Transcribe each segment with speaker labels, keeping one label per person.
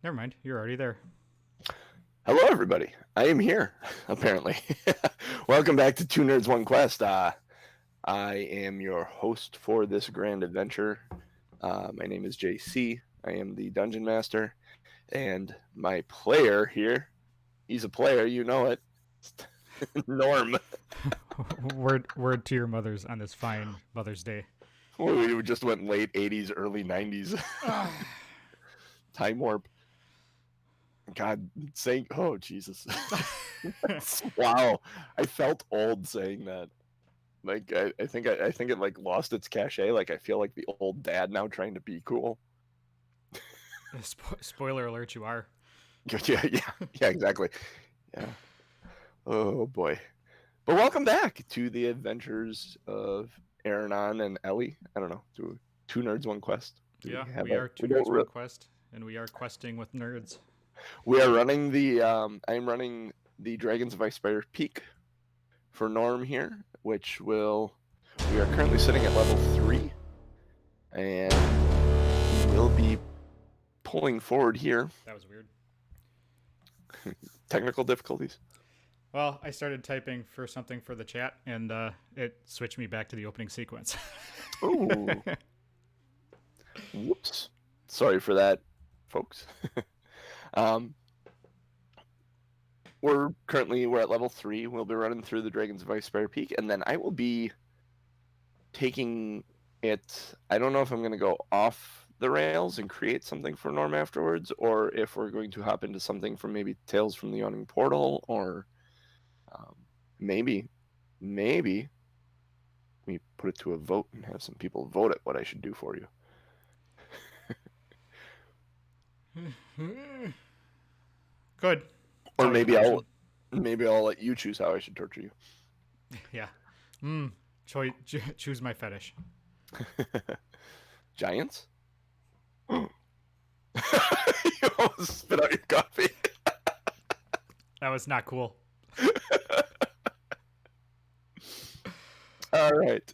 Speaker 1: Never mind. You're already there.
Speaker 2: Hello, everybody. I am here, apparently. Welcome back to Two Nerds, One Quest. I am your host for this grand adventure. My name is JC. I am the Dungeon Master. And my player here, he's a player, you know it, Norm.
Speaker 1: word to your mothers on this fine Mother's Day.
Speaker 2: We just went late 80s, early 90s. Time warp. God, saying, oh, Jesus. Wow. I felt old saying that. Like I think it like lost its cachet. Like I feel like the old dad now trying to be cool.
Speaker 1: Spoiler alert: you are.
Speaker 2: Yeah, exactly. Yeah. Oh boy. But welcome back to the adventures of Aronan and Elli. I don't know. Two nerds, one quest.
Speaker 1: We are two nerds, one quest, and we are questing with nerds.
Speaker 2: We are running the. I'm running the Dragons of Icespire Peak for Norm here, which will. We are currently sitting at level 3, and we'll be pulling forward here.
Speaker 1: That was weird.
Speaker 2: Technical difficulties.
Speaker 1: Well, I started typing for something for the chat, and it switched me back to the opening sequence.
Speaker 2: Ooh. Whoops. Sorry for that, folks. We're at level 3. We'll be running through the Dragons of Icespire Peak, and then I will be taking it. I don't know if I'm going to go off the rails and create something for Norm afterwards, or if we're going to hop into something from maybe Tales from the Yawning Portal, or maybe we put it to a vote and have some people vote at what I should do for you.
Speaker 1: Good.
Speaker 2: Or maybe I'll let you choose how I should torture you.
Speaker 1: Yeah. Choose my fetish.
Speaker 2: Giants? You almost spit out your coffee.
Speaker 1: That was not cool.
Speaker 2: All right.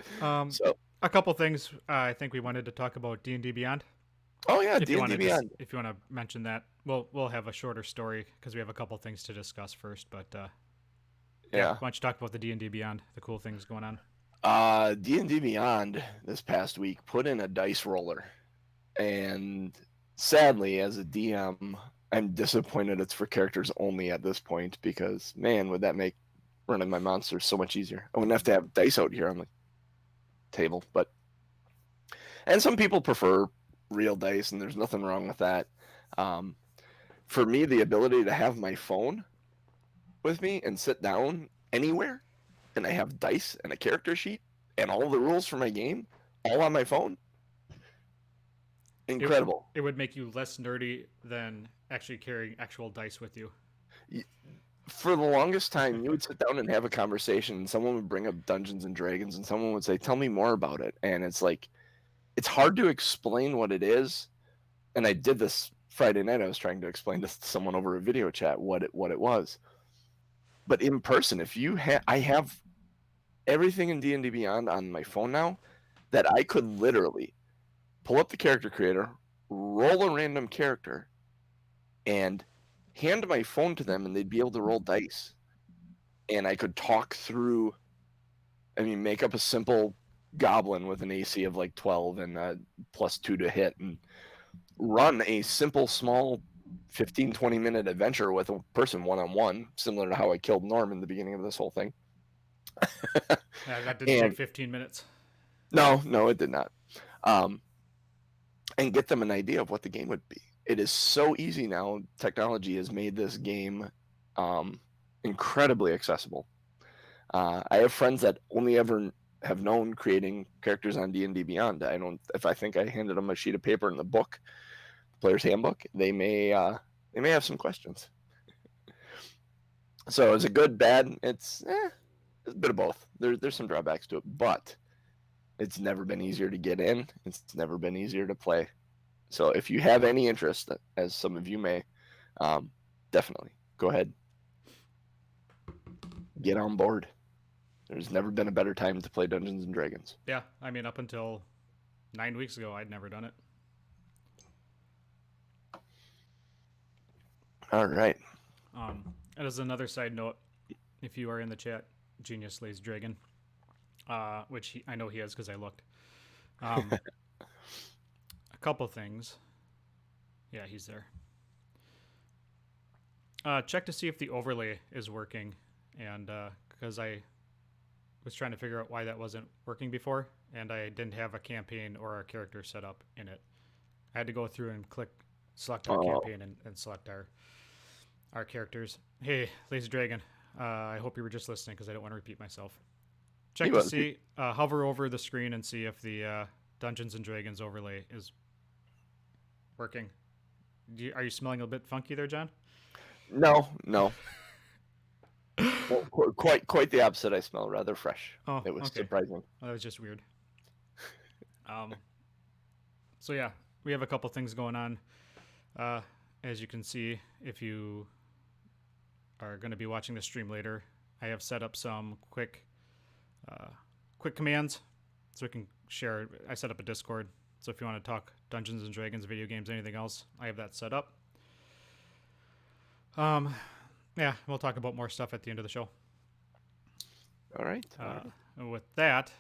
Speaker 1: So a couple things I think we wanted to talk about D&D Beyond.
Speaker 2: Oh yeah, D&D Beyond.
Speaker 1: If you want to mention that, we'll have a shorter story because we have a couple things to discuss first. But yeah, why don't you talk about the D&D Beyond, the cool things going on?
Speaker 2: D&D Beyond this past week put in a dice roller, and sadly, as a DM, I'm disappointed it's for characters only at this point because man, would that make running my monsters so much easier. I wouldn't have to have dice out here on the table, and some people prefer real dice, and there's nothing wrong with that. For me, the ability to have my phone with me and sit down anywhere, and I have dice and a character sheet and all the rules for my game all on my phone. Incredible.
Speaker 1: It would make you less nerdy than actually carrying actual dice with you.
Speaker 2: For the longest time, you would sit down and have a conversation, and someone would bring up Dungeons and Dragons, and someone would say, "Tell me more about it." And it's like, it's hard to explain what it is. And I did this Friday night. I was trying to explain this to someone over a video chat what it was. But in person, I have everything in D&D Beyond on my phone now that I could literally pull up the character creator, roll a random character, and hand my phone to them, and they'd be able to roll dice. And I could talk through, make up a simple goblin with an AC of like 12 and +2 to hit, and run a simple, small 15-20 minute adventure with a person one-on-one, similar to how I killed Norm in the beginning of this whole thing.
Speaker 1: Yeah, that didn't take 15 minutes.
Speaker 2: No, it did not. And get them an idea of what the game would be. It is so easy now. Technology has made this game incredibly accessible. I have friends that only ever have known creating characters on D&D Beyond. If I think I handed them a sheet of paper in the book, Player's Handbook, they may have some questions. So is it good, bad? It's a bit of both. There's some drawbacks to it, but it's never been easier to get in. It's never been easier to play. So if you have any interest, as some of you may, definitely go ahead. Get on board. There's never been a better time to play Dungeons and Dragons.
Speaker 1: Yeah, up until 9 weeks ago, I'd never done it.
Speaker 2: All right.
Speaker 1: And as another side note, if you are in the chat, Genius Slays Dragon, which I know he is because I looked. A couple things. Yeah, he's there. Check to see if the overlay is working, and because I was trying to figure out why that wasn't working before, and I didn't have a campaign or a character set up in it. I had to go through and select our campaign and select our characters. Hey, Lazy Dragon, I hope you were just listening because I don't want to repeat myself. Check to see, hover over the screen and see if the Dungeons and Dragons overlay is working. Are you smelling a bit funky there, John?
Speaker 2: No. Well, quite the opposite. I smell rather fresh.
Speaker 1: Oh,
Speaker 2: it was
Speaker 1: okay.
Speaker 2: surprising.
Speaker 1: Well, that was just weird. So yeah, we have a couple things going on. As you can see, if you are going to be watching the stream later, I have set up some quick commands so we can share. I set up a Discord, so if you want to talk Dungeons and Dragons, video games, anything else, I have that set up. Yeah, we'll talk about more stuff at the end of the show.
Speaker 2: All right.
Speaker 1: With that,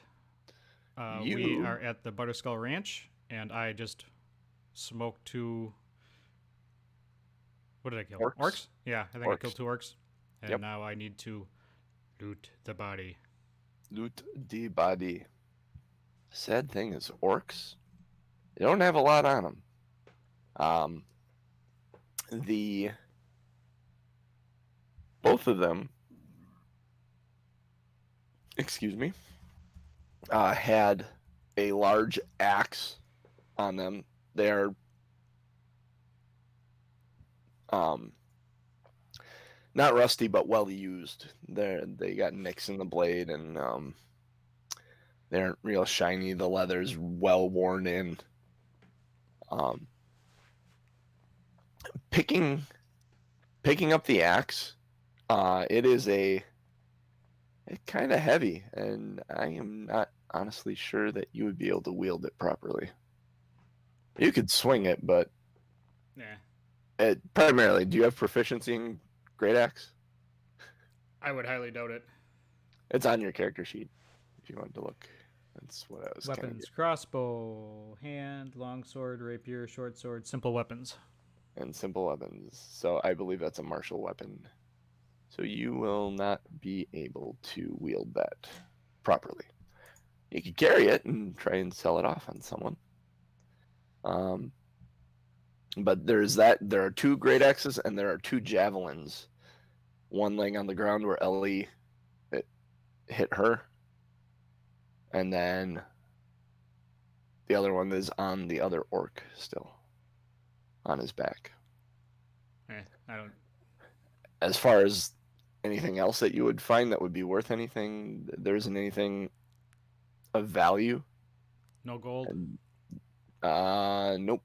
Speaker 1: we are at the Butterskull Ranch, and I just smoked 2. What did I kill? Orcs? Yeah, I think I killed 2 orcs. And now I need to loot the body.
Speaker 2: Loot the body. Sad thing is, orcs, they don't have a lot on them. Both of them, excuse me, had a large axe on them. They are not rusty, but well used. They got nicks in the blade, and they aren't real shiny. The leather's well worn in. Picking up the axe, it's kind of heavy, and I am not honestly sure that you would be able to wield it properly. You could swing it, but
Speaker 1: yeah.
Speaker 2: Primarily, do you have proficiency in Great Axe?
Speaker 1: I would highly doubt it.
Speaker 2: It's on your character sheet if you wanted to look. That's what I was.
Speaker 1: Weapons: crossbow, hand, longsword, rapier, short sword, simple weapons.
Speaker 2: And simple weapons. So I believe that's a martial weapon. So you will not be able to wield that properly. You could carry it and try and sell it off on someone. But there's that. There are 2 great axes and there are 2 javelins. One laying on the ground where Elli hit her, and then the other one is on the other orc still, on his back.
Speaker 1: I don't.
Speaker 2: As far as anything else that you would find that would be worth anything, there isn't anything of value.
Speaker 1: No gold.
Speaker 2: Nope.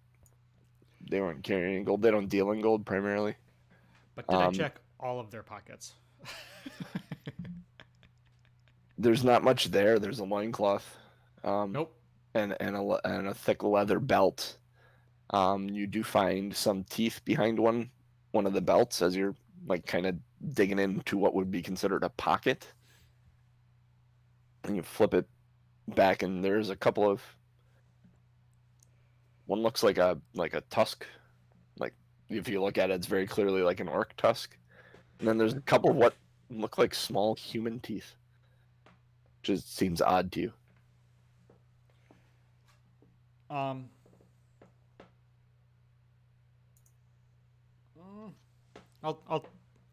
Speaker 2: They weren't carrying gold. They don't deal in gold primarily.
Speaker 1: But did I check all of their pockets?
Speaker 2: There's not much there. There's a loincloth.
Speaker 1: Nope.
Speaker 2: And a thick leather belt. You do find some teeth behind one of the belts as you're like kind of digging into what would be considered a pocket. And you flip it back, and there's a couple of. One looks like a tusk. Like if you look at it, it's very clearly like an orc tusk. And then there's a couple of what look like small human teeth. Just seems odd to you.
Speaker 1: I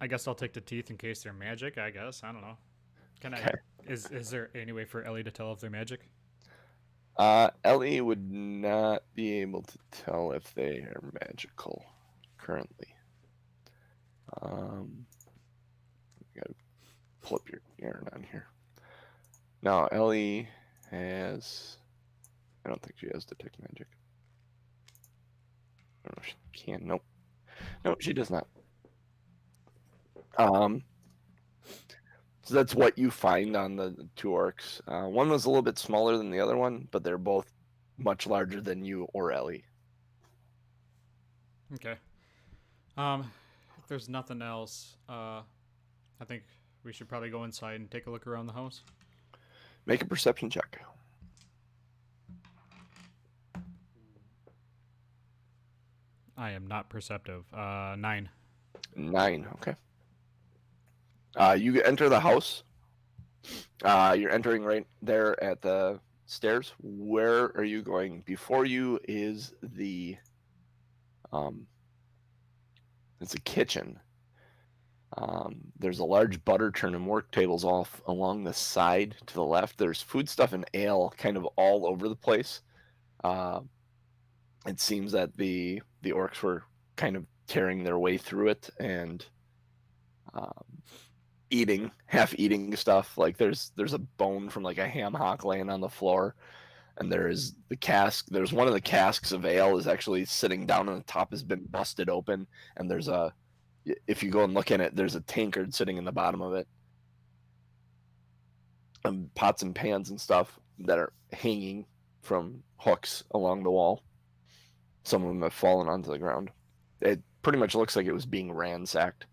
Speaker 1: guess I'll take the teeth in case they're magic. I guess I don't know. Can I? Is there any way for Elli to tell if they're magic?
Speaker 2: Elli would not be able to tell if they are magical currently. You gotta pull up your Aronan here. Now, Elli has. I don't think she has detect magic. I don't know if she can. Nope. No, she does not. So that's what you find on the 2 orcs. One was a little bit smaller than the other one, but they're both much larger than you or Elli.
Speaker 1: Okay. If there's nothing else, I think we should probably go inside and take a look around the house.
Speaker 2: Make a perception check.
Speaker 1: I am not perceptive. 9.
Speaker 2: 9. Okay. You enter the house. You're entering right there at the stairs. Where are you going? Before you is the it's a kitchen. There's a large butter churn and work tables off along the side to the left. There's foodstuff and ale kind of all over the place. It seems that the orcs were kind of tearing their way through it and half eating stuff. Like there's a bone from like a ham hock laying on the floor, and there is the cask. There's one of the casks of ale is actually sitting down, and the top has been busted open, and there's a if you go and look in it, there's a tankard sitting in the bottom of it. And pots and pans and stuff that are hanging from hooks along the wall. Some of them have fallen onto the ground. It pretty much looks like it was being ransacked.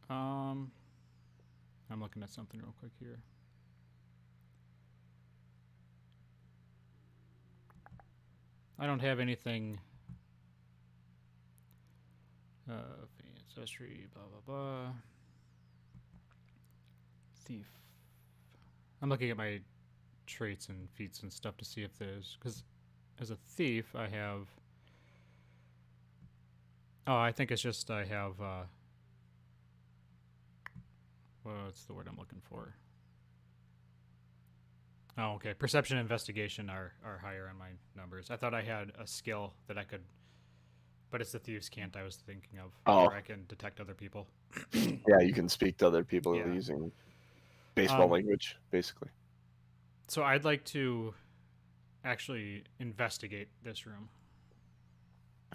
Speaker 1: I'm looking at something real quick here. I don't have anything. Ancestry, blah blah blah. Thief. I'm looking at my traits and feats and stuff to see if there's, because as a thief I have. Oh, I think it's just I have. What's the word I'm looking for? Oh, okay. Perception and investigation are higher on my numbers. I thought I had a skill that I could, but it's the thieves' cant I was thinking of.
Speaker 2: Oh.
Speaker 1: Where I can detect other people.
Speaker 2: Yeah, you can speak to other people
Speaker 1: Yeah.
Speaker 2: using baseball language, basically.
Speaker 1: So I'd like to actually investigate this room.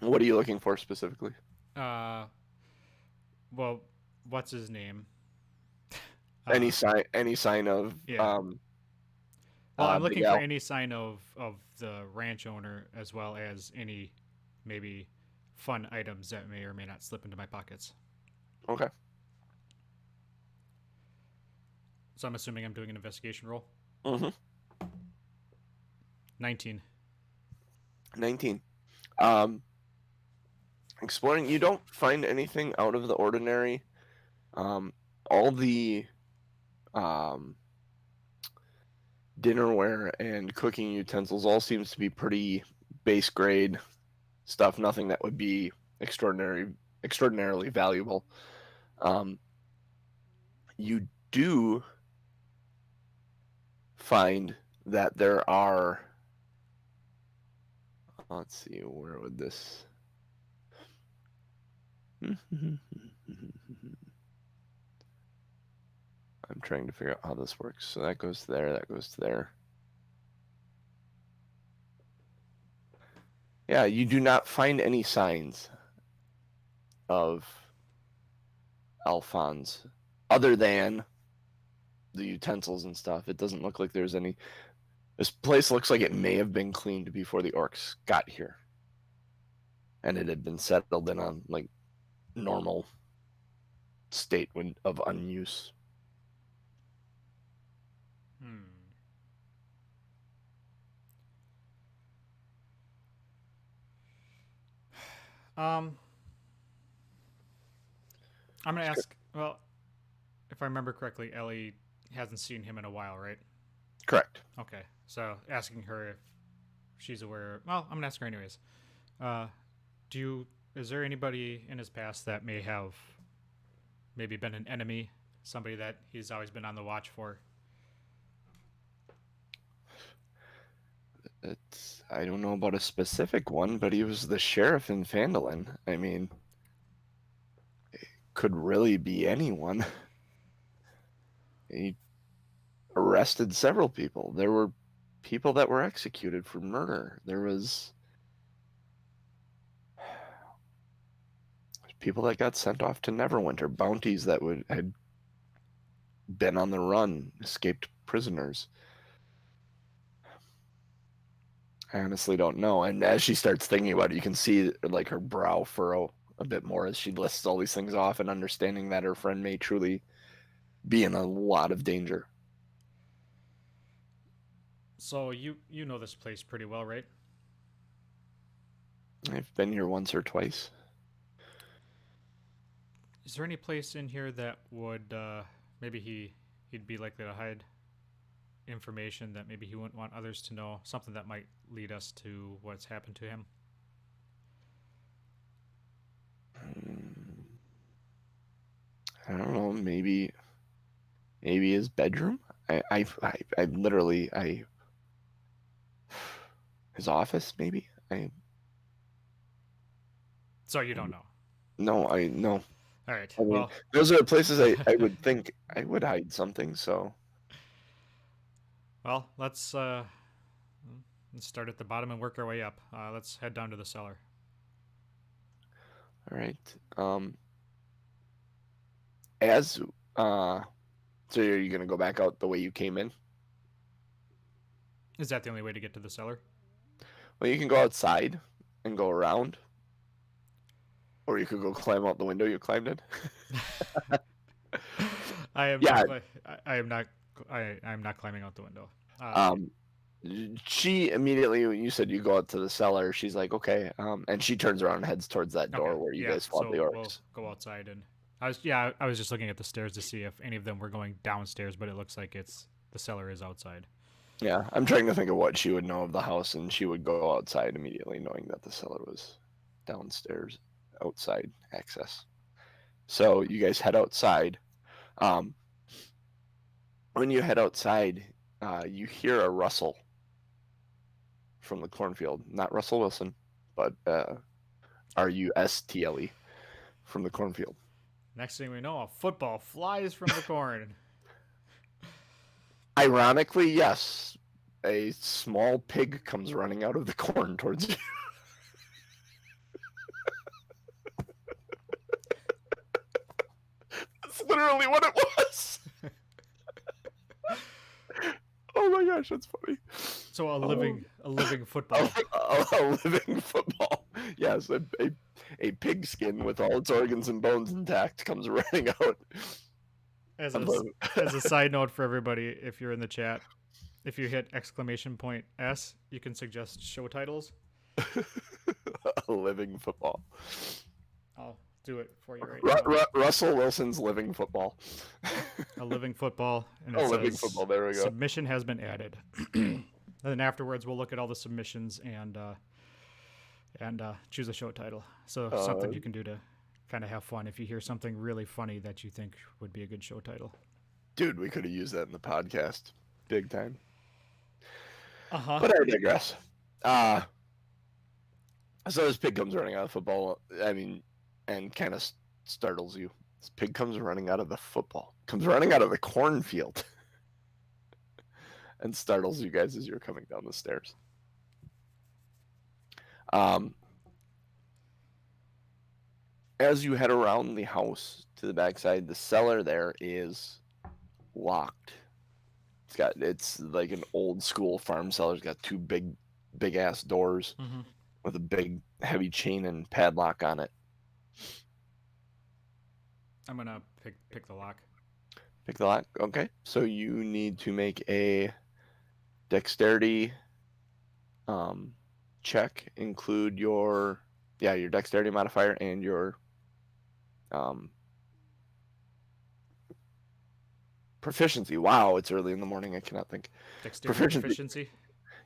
Speaker 2: What are you looking for specifically?
Speaker 1: Well, what's his name?
Speaker 2: Any sign of
Speaker 1: Yeah. Well, I'm looking for any sign of the ranch owner, as well as any maybe fun items that may or may not slip into my pockets.
Speaker 2: Okay.
Speaker 1: So I'm assuming I'm doing an investigation roll.
Speaker 2: Mm-hmm.
Speaker 1: 19.
Speaker 2: 19. Exploring, you don't find anything out of the ordinary. All the dinnerware and cooking utensils all seems to be pretty base grade stuff. Nothing that would be extraordinarily valuable. You do find that there are. Let's see, where would this? I'm trying to figure out how this works. So that goes there, that goes to there. Yeah, you do not find any signs of Alphonse other than the utensils and stuff. It doesn't look like there's any. This place looks like it may have been cleaned before the orcs got here. And it had been settled in a like normal state of unuse.
Speaker 1: I'm gonna ask. Well, if I remember correctly, Ellie hasn't seen him in a while, right?
Speaker 2: Correct.
Speaker 1: Okay, so asking her if she's aware. Well, I'm gonna ask her anyways. Is there anybody in his past that may have maybe been an enemy, somebody that he's always been on the watch for?
Speaker 2: I don't know about a specific one, but he was the sheriff in Phandalin. I mean, it could really be anyone. He arrested several people. There were people that were executed for murder. There was people that got sent off to Neverwinter, bounties that had been on the run, escaped prisoners. I honestly don't know. And as she starts thinking about it, you can see like her brow furrow a bit more as she lists all these things off and understanding that her friend may truly be in a lot of danger.
Speaker 1: So you know this place pretty well, right?
Speaker 2: I've been here once or twice.
Speaker 1: Is there any place in here that would maybe he'd be likely to hide information that maybe he wouldn't want others to know, something that might lead us to what's happened to him?
Speaker 2: I don't know. Maybe his bedroom. I literally his office. Maybe
Speaker 1: So you don't know.
Speaker 2: no. No.
Speaker 1: All right.
Speaker 2: I mean,
Speaker 1: Well,
Speaker 2: those are the places I would think I would hide something. So
Speaker 1: well, let's start at the bottom and work our way up. Let's head down to the cellar.
Speaker 2: all right. As so are you gonna go back out the way you came in?
Speaker 1: Is that the only way to get to the cellar?
Speaker 2: Well, you can go outside and go around, or you could go climb out the window you climbed in.
Speaker 1: I am
Speaker 2: Yeah.
Speaker 1: not. I am not. I'm not climbing out the window.
Speaker 2: She immediately, when you said you go out to the cellar, she's like, okay. And she turns around and heads towards that door
Speaker 1: Okay,
Speaker 2: where you
Speaker 1: yeah,
Speaker 2: guys fought
Speaker 1: so
Speaker 2: the orcs.
Speaker 1: we'll go outside, and I was just looking at the stairs to see if any of them were going downstairs, but it looks like the cellar is outside.
Speaker 2: Yeah, I'm trying to think of what she would know of the house, and she would go outside immediately, knowing that the cellar was downstairs, outside access. So you guys head outside. When you head outside, you hear a rustle from the cornfield. Not Russell Wilson, but Rustle from the cornfield.
Speaker 1: Next thing we know, a football flies from the corn.
Speaker 2: Ironically, yes, a small pig comes running out of the corn towards you. That's literally what it was. Oh my gosh, that's funny.
Speaker 1: So a living football.
Speaker 2: A living football. Yes, a pig skin with all its organs and bones intact comes running out.
Speaker 1: As a side note for everybody, if you're in the chat, if you hit !S, you can suggest show titles.
Speaker 2: A living football.
Speaker 1: I'll do it for you right now.
Speaker 2: Russell Wilson's living football.
Speaker 1: A living football. And
Speaker 2: it living football. There we go.
Speaker 1: Submission has been added. And then afterwards, we'll look at all the submissions and choose a show title. So something you can do to kind of have fun if you hear something really funny that you think would be a good show title.
Speaker 2: Dude, we could have used that in the podcast. Big time.
Speaker 1: Uh-huh.
Speaker 2: But I digress. So this pig comes running out of the football, and kind of startles you. This pig comes running out of the football. Comes running out of the cornfield. And startles you guys as you're coming down the stairs. As you head around the house to the backside, the cellar there is locked. It's like an old school farm cellar. It's got two big ass doors with a big heavy chain and padlock on it.
Speaker 1: I'm gonna pick the lock.
Speaker 2: Pick the lock. Okay, so you need to make a dexterity check. Include your dexterity modifier and your proficiency. Wow, it's early in the morning. I cannot think.
Speaker 1: Dexterity proficiency?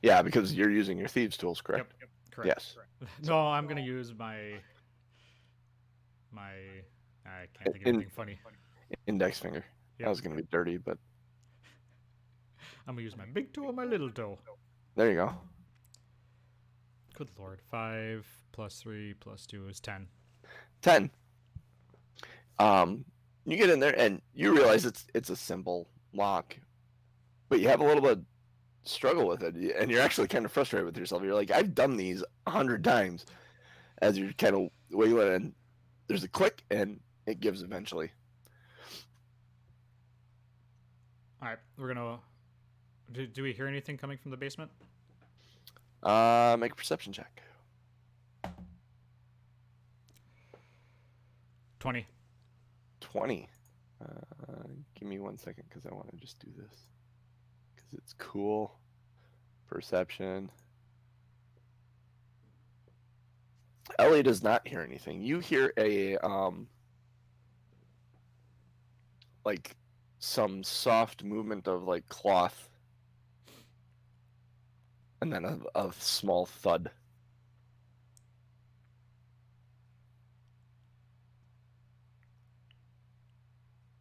Speaker 2: Yeah, because you're using your thieves tools, correct?
Speaker 1: Yep, correct.
Speaker 2: Yes.
Speaker 1: Correct. No, I'm going to use my I can't think of anything funny.
Speaker 2: Index finger. Yep. That was going to be dirty, but
Speaker 1: I'm going to use my big toe and my little toe.
Speaker 2: There you go.
Speaker 1: Good Lord. 5 plus 3 plus 2 is 10.
Speaker 2: 10. You get in there and you realize it's a simple lock, but you have a little bit of struggle with it, and you're actually kind of frustrated with yourself. You're like, I've done these 100 times. As you're kind of wiggling, and there's a click, and it gives eventually.
Speaker 1: All right, we're gonna. Do we hear anything coming from the basement?
Speaker 2: Make a perception check.
Speaker 1: 20.
Speaker 2: 20. Give me 1 second because I want to just do this because it's cool. Perception. Ellie does not hear anything. You hear a like some soft movement of like cloth, and then a small thud.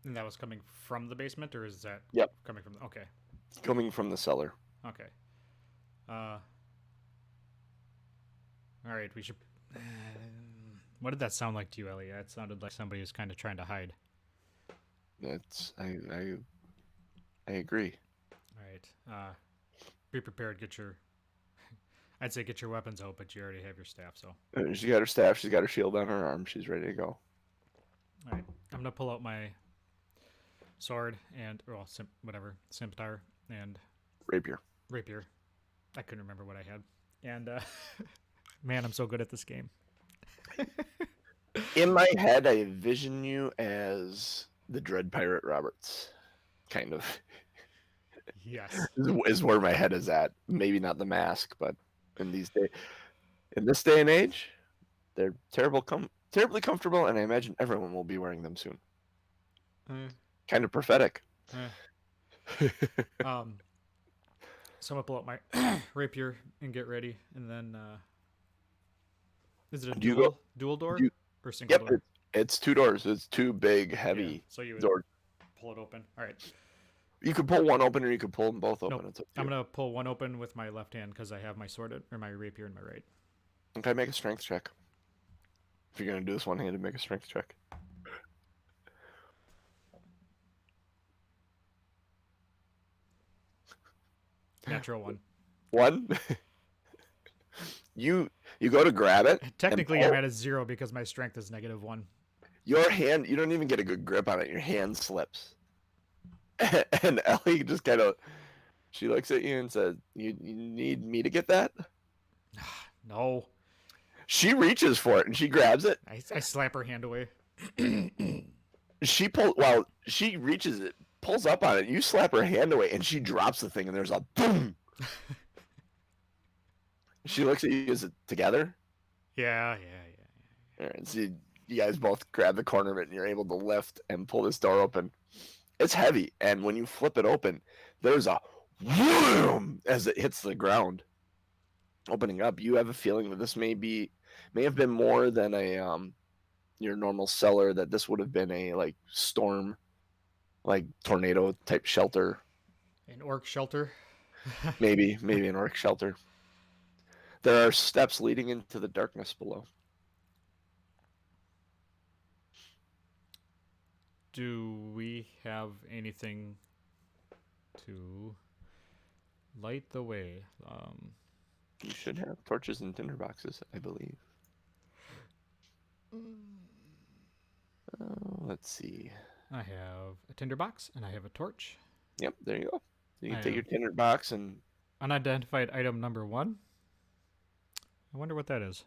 Speaker 1: And that was coming from the basement, or is that
Speaker 2: Yep.
Speaker 1: coming from? Okay.
Speaker 2: Coming from the cellar.
Speaker 1: Okay. All right. We should. What did that sound like to you, Ellie? It sounded like somebody was kind of trying to hide.
Speaker 2: That's I agree.
Speaker 1: All right. Be prepared. Get your. I'd say get your weapons out, but you already have your staff, so.
Speaker 2: She got her staff. She's got her shield on her arm. She's ready to go.
Speaker 1: All right. I'm gonna pull out my sword and scimitar and
Speaker 2: Rapier.
Speaker 1: I couldn't remember what I had. And man, I'm so good at this game.
Speaker 2: In my head, I envision you as the Dread Pirate Roberts, kind of.
Speaker 1: Yes.
Speaker 2: Is where my head is at. Maybe not the mask, but in this day and age, they're terribly comfortable, and I imagine everyone will be wearing them soon. Kind of prophetic.
Speaker 1: So I'm gonna pull out my rapier and get ready, and then is it a dual door or single door?
Speaker 2: It's 2 doors. It's 2 big, heavy
Speaker 1: Yeah, so you would
Speaker 2: doors.
Speaker 1: pull it open. All right.
Speaker 2: You could pull one open, or you could pull them both open.
Speaker 1: Nope.
Speaker 2: It's up to
Speaker 1: I'm
Speaker 2: you.
Speaker 1: gonna pull one open with my left hand because I have my sword or my rapier in my right.
Speaker 2: Okay, make a strength check. If you're gonna do this one-handed, make a strength check.
Speaker 1: Natural 1.
Speaker 2: 1. You go to grab it.
Speaker 1: Technically, I'm at a 0 because my strength is -1.
Speaker 2: Your hand, you don't even get a good grip on it. Your hand slips. And Ellie just kind of, she looks at you and says, you need me to get that?
Speaker 1: No.
Speaker 2: She reaches for it and she grabs it.
Speaker 1: I slap her hand away.
Speaker 2: She reaches it, pulls up on it. You slap her hand away and she drops the thing and there's a boom. She looks at you. Is it together?
Speaker 1: Yeah.
Speaker 2: All right, so you guys both grab the corner of it and you're able to lift and pull this door open. It's heavy, and when you flip it open, there's a whoom as it hits the ground. Opening up, you have a feeling that this may have been more than a your normal cellar. That this would have been a like storm, like tornado type shelter.
Speaker 1: An orc shelter.
Speaker 2: maybe an orc shelter. There are steps leading into the darkness below.
Speaker 1: Do we have anything to light the way?
Speaker 2: You should have torches and tinderboxes, I believe. Let's see.
Speaker 1: I have a tinderbox and I have a torch.
Speaker 2: Yep, there you go. You can take your tinderbox and...
Speaker 1: Unidentified item number 1. I wonder what that is.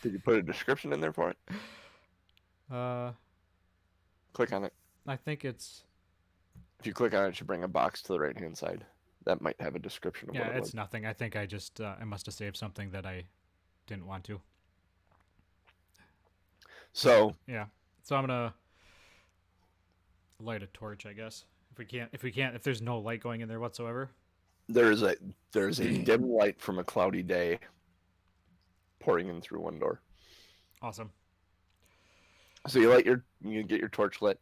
Speaker 2: Did you put a description in there for it? Click on it.
Speaker 1: I think it's...
Speaker 2: If you click on it, it should bring a box to the right-hand side. That might have a description of what it was.
Speaker 1: It's nothing. I think I just... I must have saved something that I didn't want to.
Speaker 2: So...
Speaker 1: Yeah. So I'm going to light a torch, I guess. If there's no light going in there whatsoever.
Speaker 2: There's a dim light from a cloudy day pouring in through one door.
Speaker 1: Awesome.
Speaker 2: So you get your torch lit.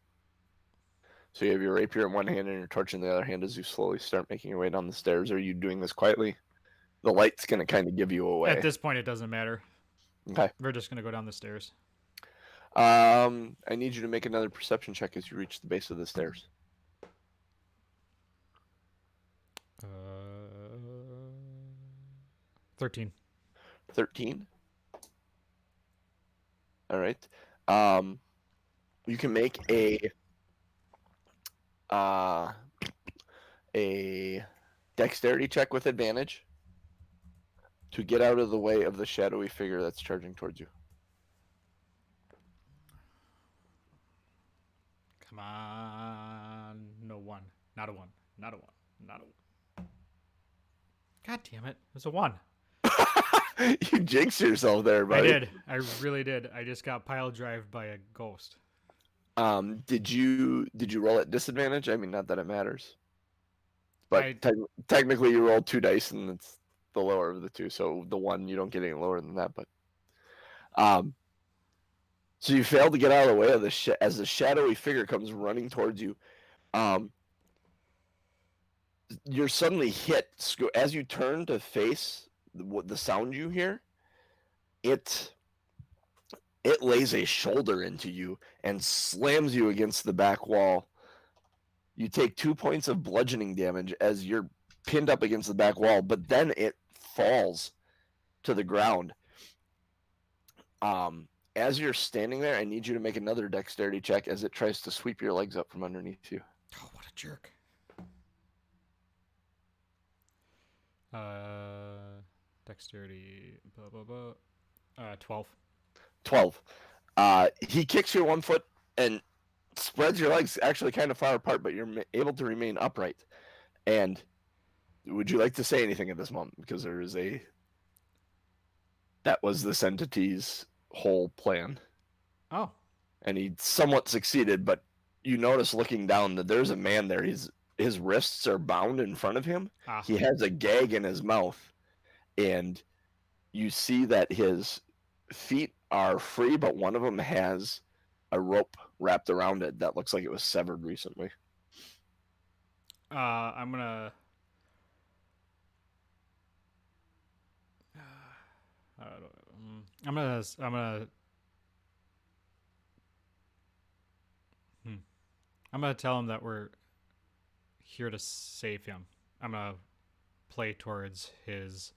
Speaker 2: So you have your rapier in one hand and your torch in the other hand as you slowly start making your way down the stairs. Are you doing this quietly? The light's going to kind of give you away.
Speaker 1: At this point, it doesn't matter.
Speaker 2: Okay.
Speaker 1: We're just going to go down the stairs.
Speaker 2: I need you to make another perception check as you reach the base of the stairs.
Speaker 1: 13.
Speaker 2: 13. All right. You can make a dexterity check with advantage. to get out of the way of the shadowy figure that's charging towards you.
Speaker 1: Come on. No one. Not a one. Not a one. Not a one. God damn it. It was a one.
Speaker 2: You jinxed yourself there, buddy.
Speaker 1: I did. I really did. I just got pile drived by a ghost.
Speaker 2: Did you roll at disadvantage? I mean, not that it matters. But technically you rolled 2 dice and it's the lower of the two, so the one you don't get any lower than that, but so you failed to get out of the way of the as the shadowy figure comes running towards you. You're suddenly hit as you turn to face the sound you hear. It lays a shoulder into you and slams you against the back wall. You take 2 points of bludgeoning damage as you're pinned up against the back wall, but then it falls to the ground. As you're standing there, I need you to make another dexterity check as it tries to sweep your legs up from underneath you.
Speaker 1: Oh, what a jerk. Dexterity, blah, blah, blah. 12.
Speaker 2: 12. He kicks your 1 foot and spreads your legs actually kind of far apart, but you're able to remain upright. And would you like to say anything at this moment? Because there is that was this entity's whole plan.
Speaker 1: Oh.
Speaker 2: And he somewhat succeeded, but you notice looking down that there's a man there. His wrists are bound in front of him. He has a gag in his mouth, and you see that his feet are free, but one of them has a rope wrapped around it that looks like it was severed recently.
Speaker 1: I'm gonna tell him that we're here to save him. I'm gonna play towards his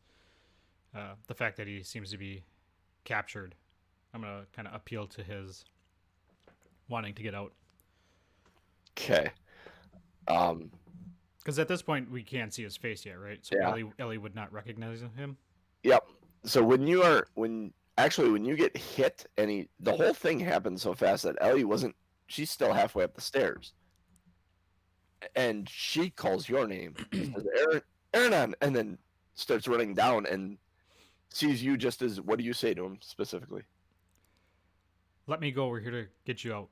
Speaker 1: the fact that he seems to be captured. I'm gonna kind of appeal to his wanting to get out.
Speaker 2: Okay.
Speaker 1: Because at this point we can't see his face yet, right? So
Speaker 2: yeah.
Speaker 1: Ellie would not recognize him.
Speaker 2: Yep. So when you get hit, and the whole thing happened so fast that Ellie wasn't. She's still halfway up the stairs, and she calls your name, says, Aronan, and then starts running down and sees you just as. What do you say to him specifically?
Speaker 1: Let me go. We're here to get you out.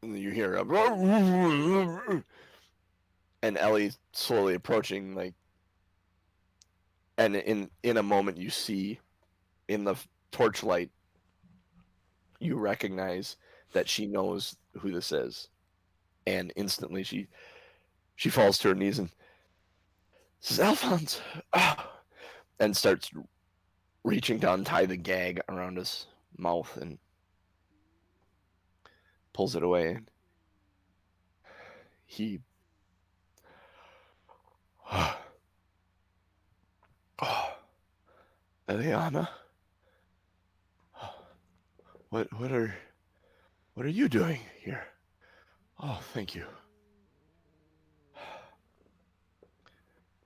Speaker 2: And you hear and Ellie slowly approaching, like, and in a moment you see in the torchlight, you recognize that she knows who this is, and instantly she falls to her knees and says, Alphonse, and starts reaching to untie the gag around his mouth and pulls it away. And he Eliana, what are you doing here? Oh, thank you.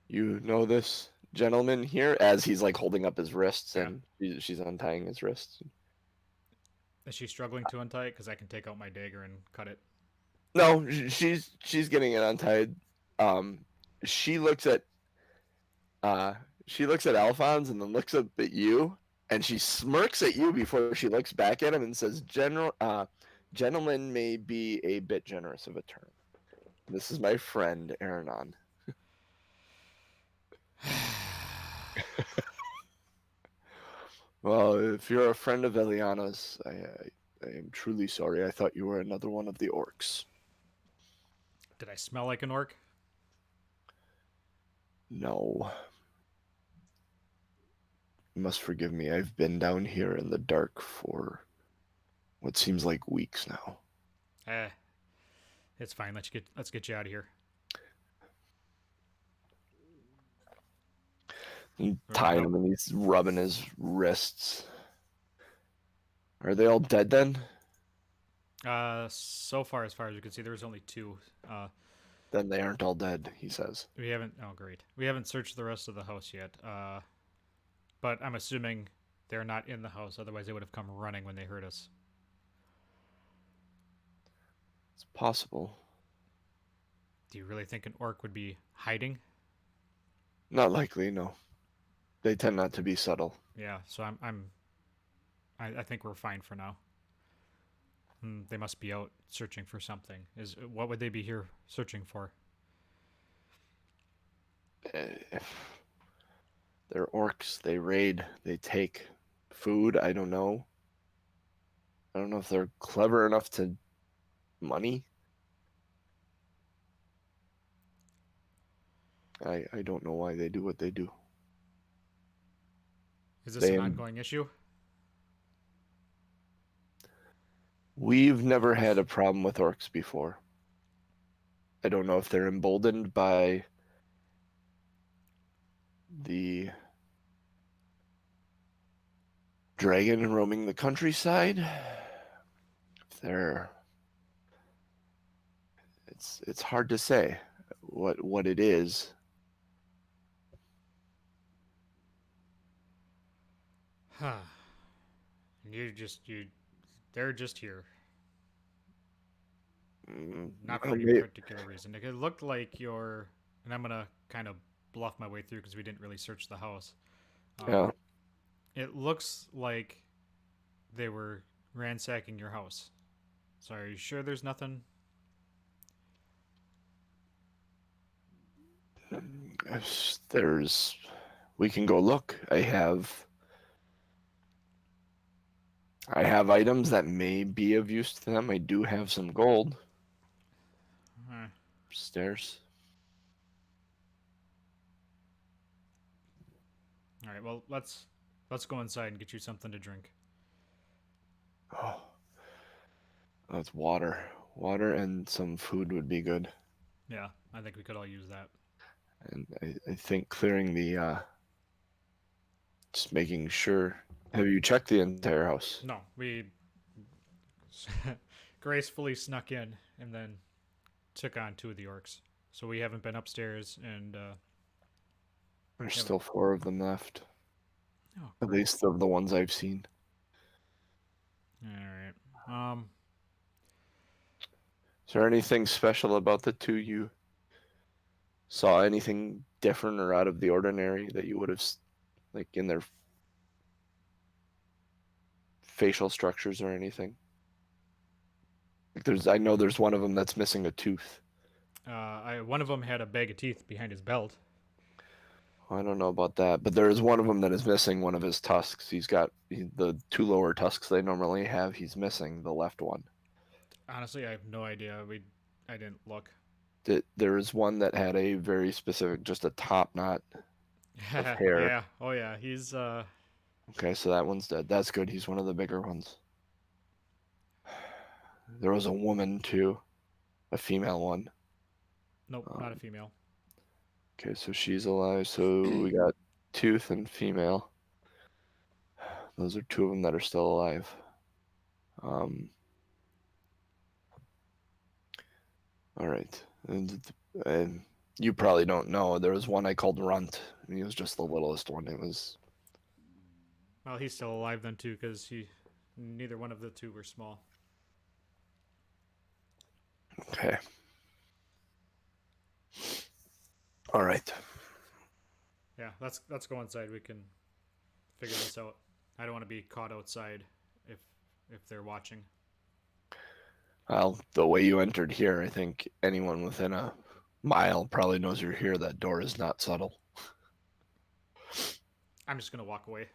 Speaker 2: You know this gentleman here? As he's like holding up his wrists, and she's untying his wrists.
Speaker 1: Is she struggling to untie it? Because I can take out my dagger and cut it.
Speaker 2: No, she's getting it untied. She looks at Alphonse and then looks up at you, and she smirks at you before she looks back at him and says, "Gentleman may be a bit generous of a term. This is my friend Aronan." Well, if you're a friend of Eliana's, I am truly sorry. I thought you were another one of the orcs.
Speaker 1: Did I smell like an orc?
Speaker 2: No. You must forgive me. I've been down here in the dark for what seems like weeks now.
Speaker 1: It's fine. Let's get you out of here.
Speaker 2: Tying him, and he's rubbing his wrists. Are they all dead then?
Speaker 1: So far, as you can see, there was only 2.
Speaker 2: Then they aren't all dead, he says.
Speaker 1: We haven't. Oh, great. We haven't searched the rest of the house yet. But I'm assuming they're not in the house. Otherwise, they would have come running when they heard us.
Speaker 2: It's possible.
Speaker 1: Do you really think an orc would be hiding?
Speaker 2: Not likely, no. They tend not to be subtle.
Speaker 1: Yeah. So I think we're fine for now. They must be out searching for something. What would they be here searching for?
Speaker 2: Eh, They're orcs. They raid. They take food. I don't know. I don't know if they're clever enough to money. I don't know why they do what they do.
Speaker 1: Is this an ongoing issue?
Speaker 2: We've never had a problem with orcs before. I don't know if they're emboldened by the dragon roaming the countryside. If they're, it's hard to say what it is.
Speaker 1: Huh. They're just here. Not for any particular reason. It looked like and I'm gonna kind of bluff my way through because we didn't really search the house.
Speaker 2: Yeah.
Speaker 1: It looks like they were ransacking your house. So are you sure there's nothing?
Speaker 2: We can go look. I have items that may be of use to them. I do have some gold. Upstairs.
Speaker 1: All right. Well, let's go inside and get you something to drink.
Speaker 2: Oh, that's water. Water and some food would be good.
Speaker 1: Yeah, I think we could all use that.
Speaker 2: And I think clearing the just making sure. Have you checked the entire house?
Speaker 1: No, we gracefully snuck in and then took on 2 of the orcs. So we haven't been upstairs, and
Speaker 2: there's still 4 of them left.
Speaker 1: Oh,
Speaker 2: at least of the ones I've seen.
Speaker 1: All right.
Speaker 2: Is there anything special about the 2 you saw? Anything different or out of the ordinary that you would have, like, in their facial structures or anything? Like I know there's one of them that's missing a tooth.
Speaker 1: One of them had a bag of teeth behind his belt.
Speaker 2: I don't know about that, but there is one of them that is missing one of his tusks. He's got the 2 lower tusks they normally have. He's missing the left one.
Speaker 1: Honestly, I have no idea. I didn't look.
Speaker 2: There is one that had a very specific, just a top knot of hair.
Speaker 1: Yeah. Oh yeah. He's
Speaker 2: Okay, so that one's dead. That's good. He's one of the bigger ones. There was a woman too, a female one.
Speaker 1: Nope, not a female.
Speaker 2: Okay, so she's alive. So we got tooth and female. Those are 2 of them that are still alive. All right. And you probably don't know. There was one I called Runt. And he was just the littlest one. It was.
Speaker 1: Well, he's still alive then too, because neither one of the 2 were small.
Speaker 2: Okay. All right.
Speaker 1: Yeah, let's go inside. We can figure this out. I don't want to be caught outside if they're watching.
Speaker 2: Well, the way you entered here, I think anyone within a mile probably knows you're here. That door is not subtle.
Speaker 1: I'm just gonna walk away.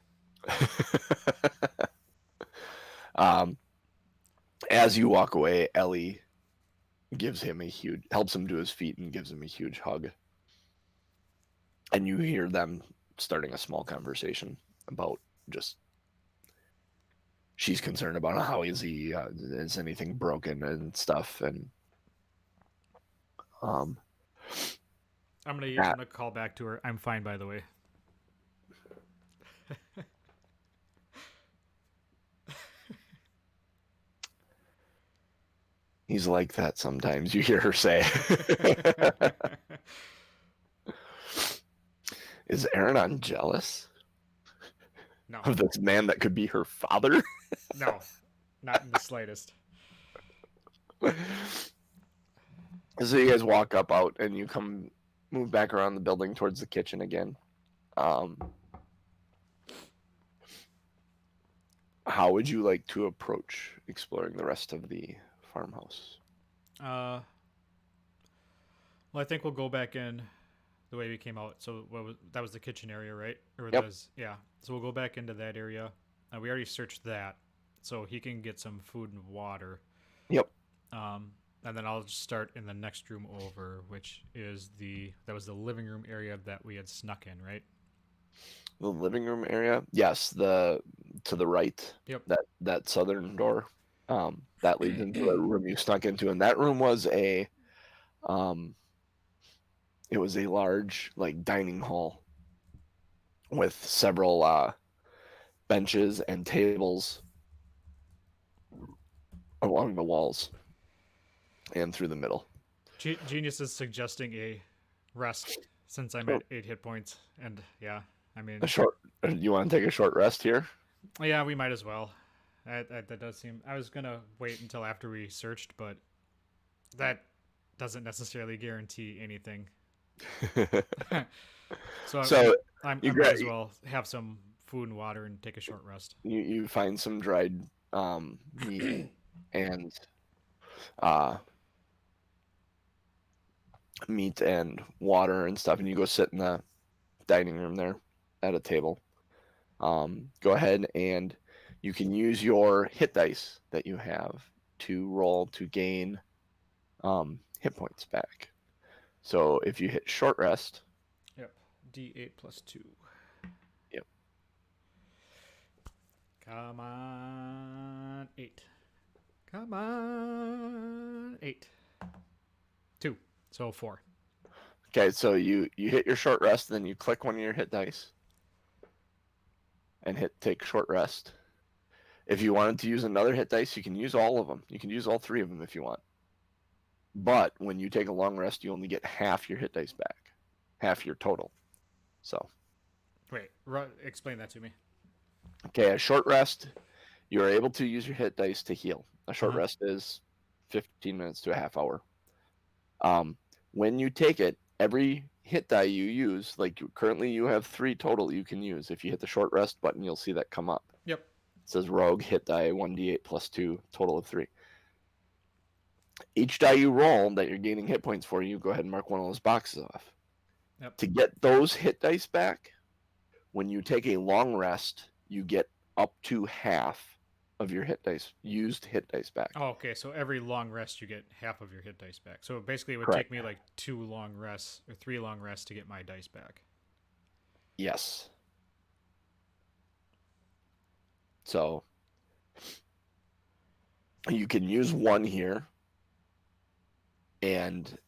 Speaker 2: As you walk away, Ellie helps him to his feet and gives him a huge hug. And you hear them starting a small conversation about just, she's concerned about how is anything broken and stuff. And
Speaker 1: I'm gonna call back to her. I'm fine, by the way.
Speaker 2: He's like that sometimes, you hear her say. Is Aronan jealous
Speaker 1: No,
Speaker 2: of this man that could be her father?
Speaker 1: no, not in the slightest.
Speaker 2: So you guys walk up out and you move back around the building towards the kitchen again. How would you like to approach exploring the rest of the farmhouse?
Speaker 1: Well, I think we'll go back in the way we came out. So that was the kitchen area, right? Or
Speaker 2: Yep.
Speaker 1: yeah. So we'll go back into that area. We already searched that, so he can get some food and water.
Speaker 2: Yep.
Speaker 1: And then I'll just start in the next room over, which is that was the living room area that we had snuck in, right?
Speaker 2: The living room area? Yes, to the right.
Speaker 1: Yep.
Speaker 2: That southern door. That leads into the room you snuck into, and that room was it was a large like dining hall with several benches and tables along the walls and through the middle.
Speaker 1: Genius is suggesting a rest since I'm at 8 hit points, and yeah, I mean,
Speaker 2: You want to take a short rest here?
Speaker 1: yeah, we might as well. That does seem. I was gonna wait until after we searched, but that doesn't necessarily guarantee anything. So I might as well have some food and water and take a short rest.
Speaker 2: You find some dried meat and water and stuff, and you go sit in the dining room there at a table. Go ahead and you can use your hit dice that you have to roll to gain hit points back. So if you hit short rest.
Speaker 1: Yep. D8 plus 2.
Speaker 2: Yep.
Speaker 1: Come on. 8. Come on. 8. 2. So 4.
Speaker 2: Okay, so you hit your short rest, then you click one of your hit dice and hit take short rest. If you wanted to use another hit dice, you can use all of them. You can use all 3 of them if you want. But when you take a long rest, you only get half your hit dice back, half your total. So.
Speaker 1: Wait, explain that to me.
Speaker 2: Okay, a short rest, you are able to use your hit dice to heal. A short rest is 15 minutes to a half hour. When you take it, every hit die you use, currently you have 3 total you can use. If you hit the short rest button, you'll see that come up.
Speaker 1: Yep.
Speaker 2: It says rogue hit die 1d8 plus 2, total of 3. Each die you roll that you're gaining hit points for, you go ahead and mark one of those boxes off.
Speaker 1: Yep.
Speaker 2: To get those hit dice back, when you take a long rest, you get up to half of your used hit dice back.
Speaker 1: Oh, okay. So every long rest, you get half of your hit dice back. So basically, it would
Speaker 2: Correct.
Speaker 1: take me like 2 long rests or 3 long rests to get my dice back.
Speaker 2: Yes. So you can use 1 here. And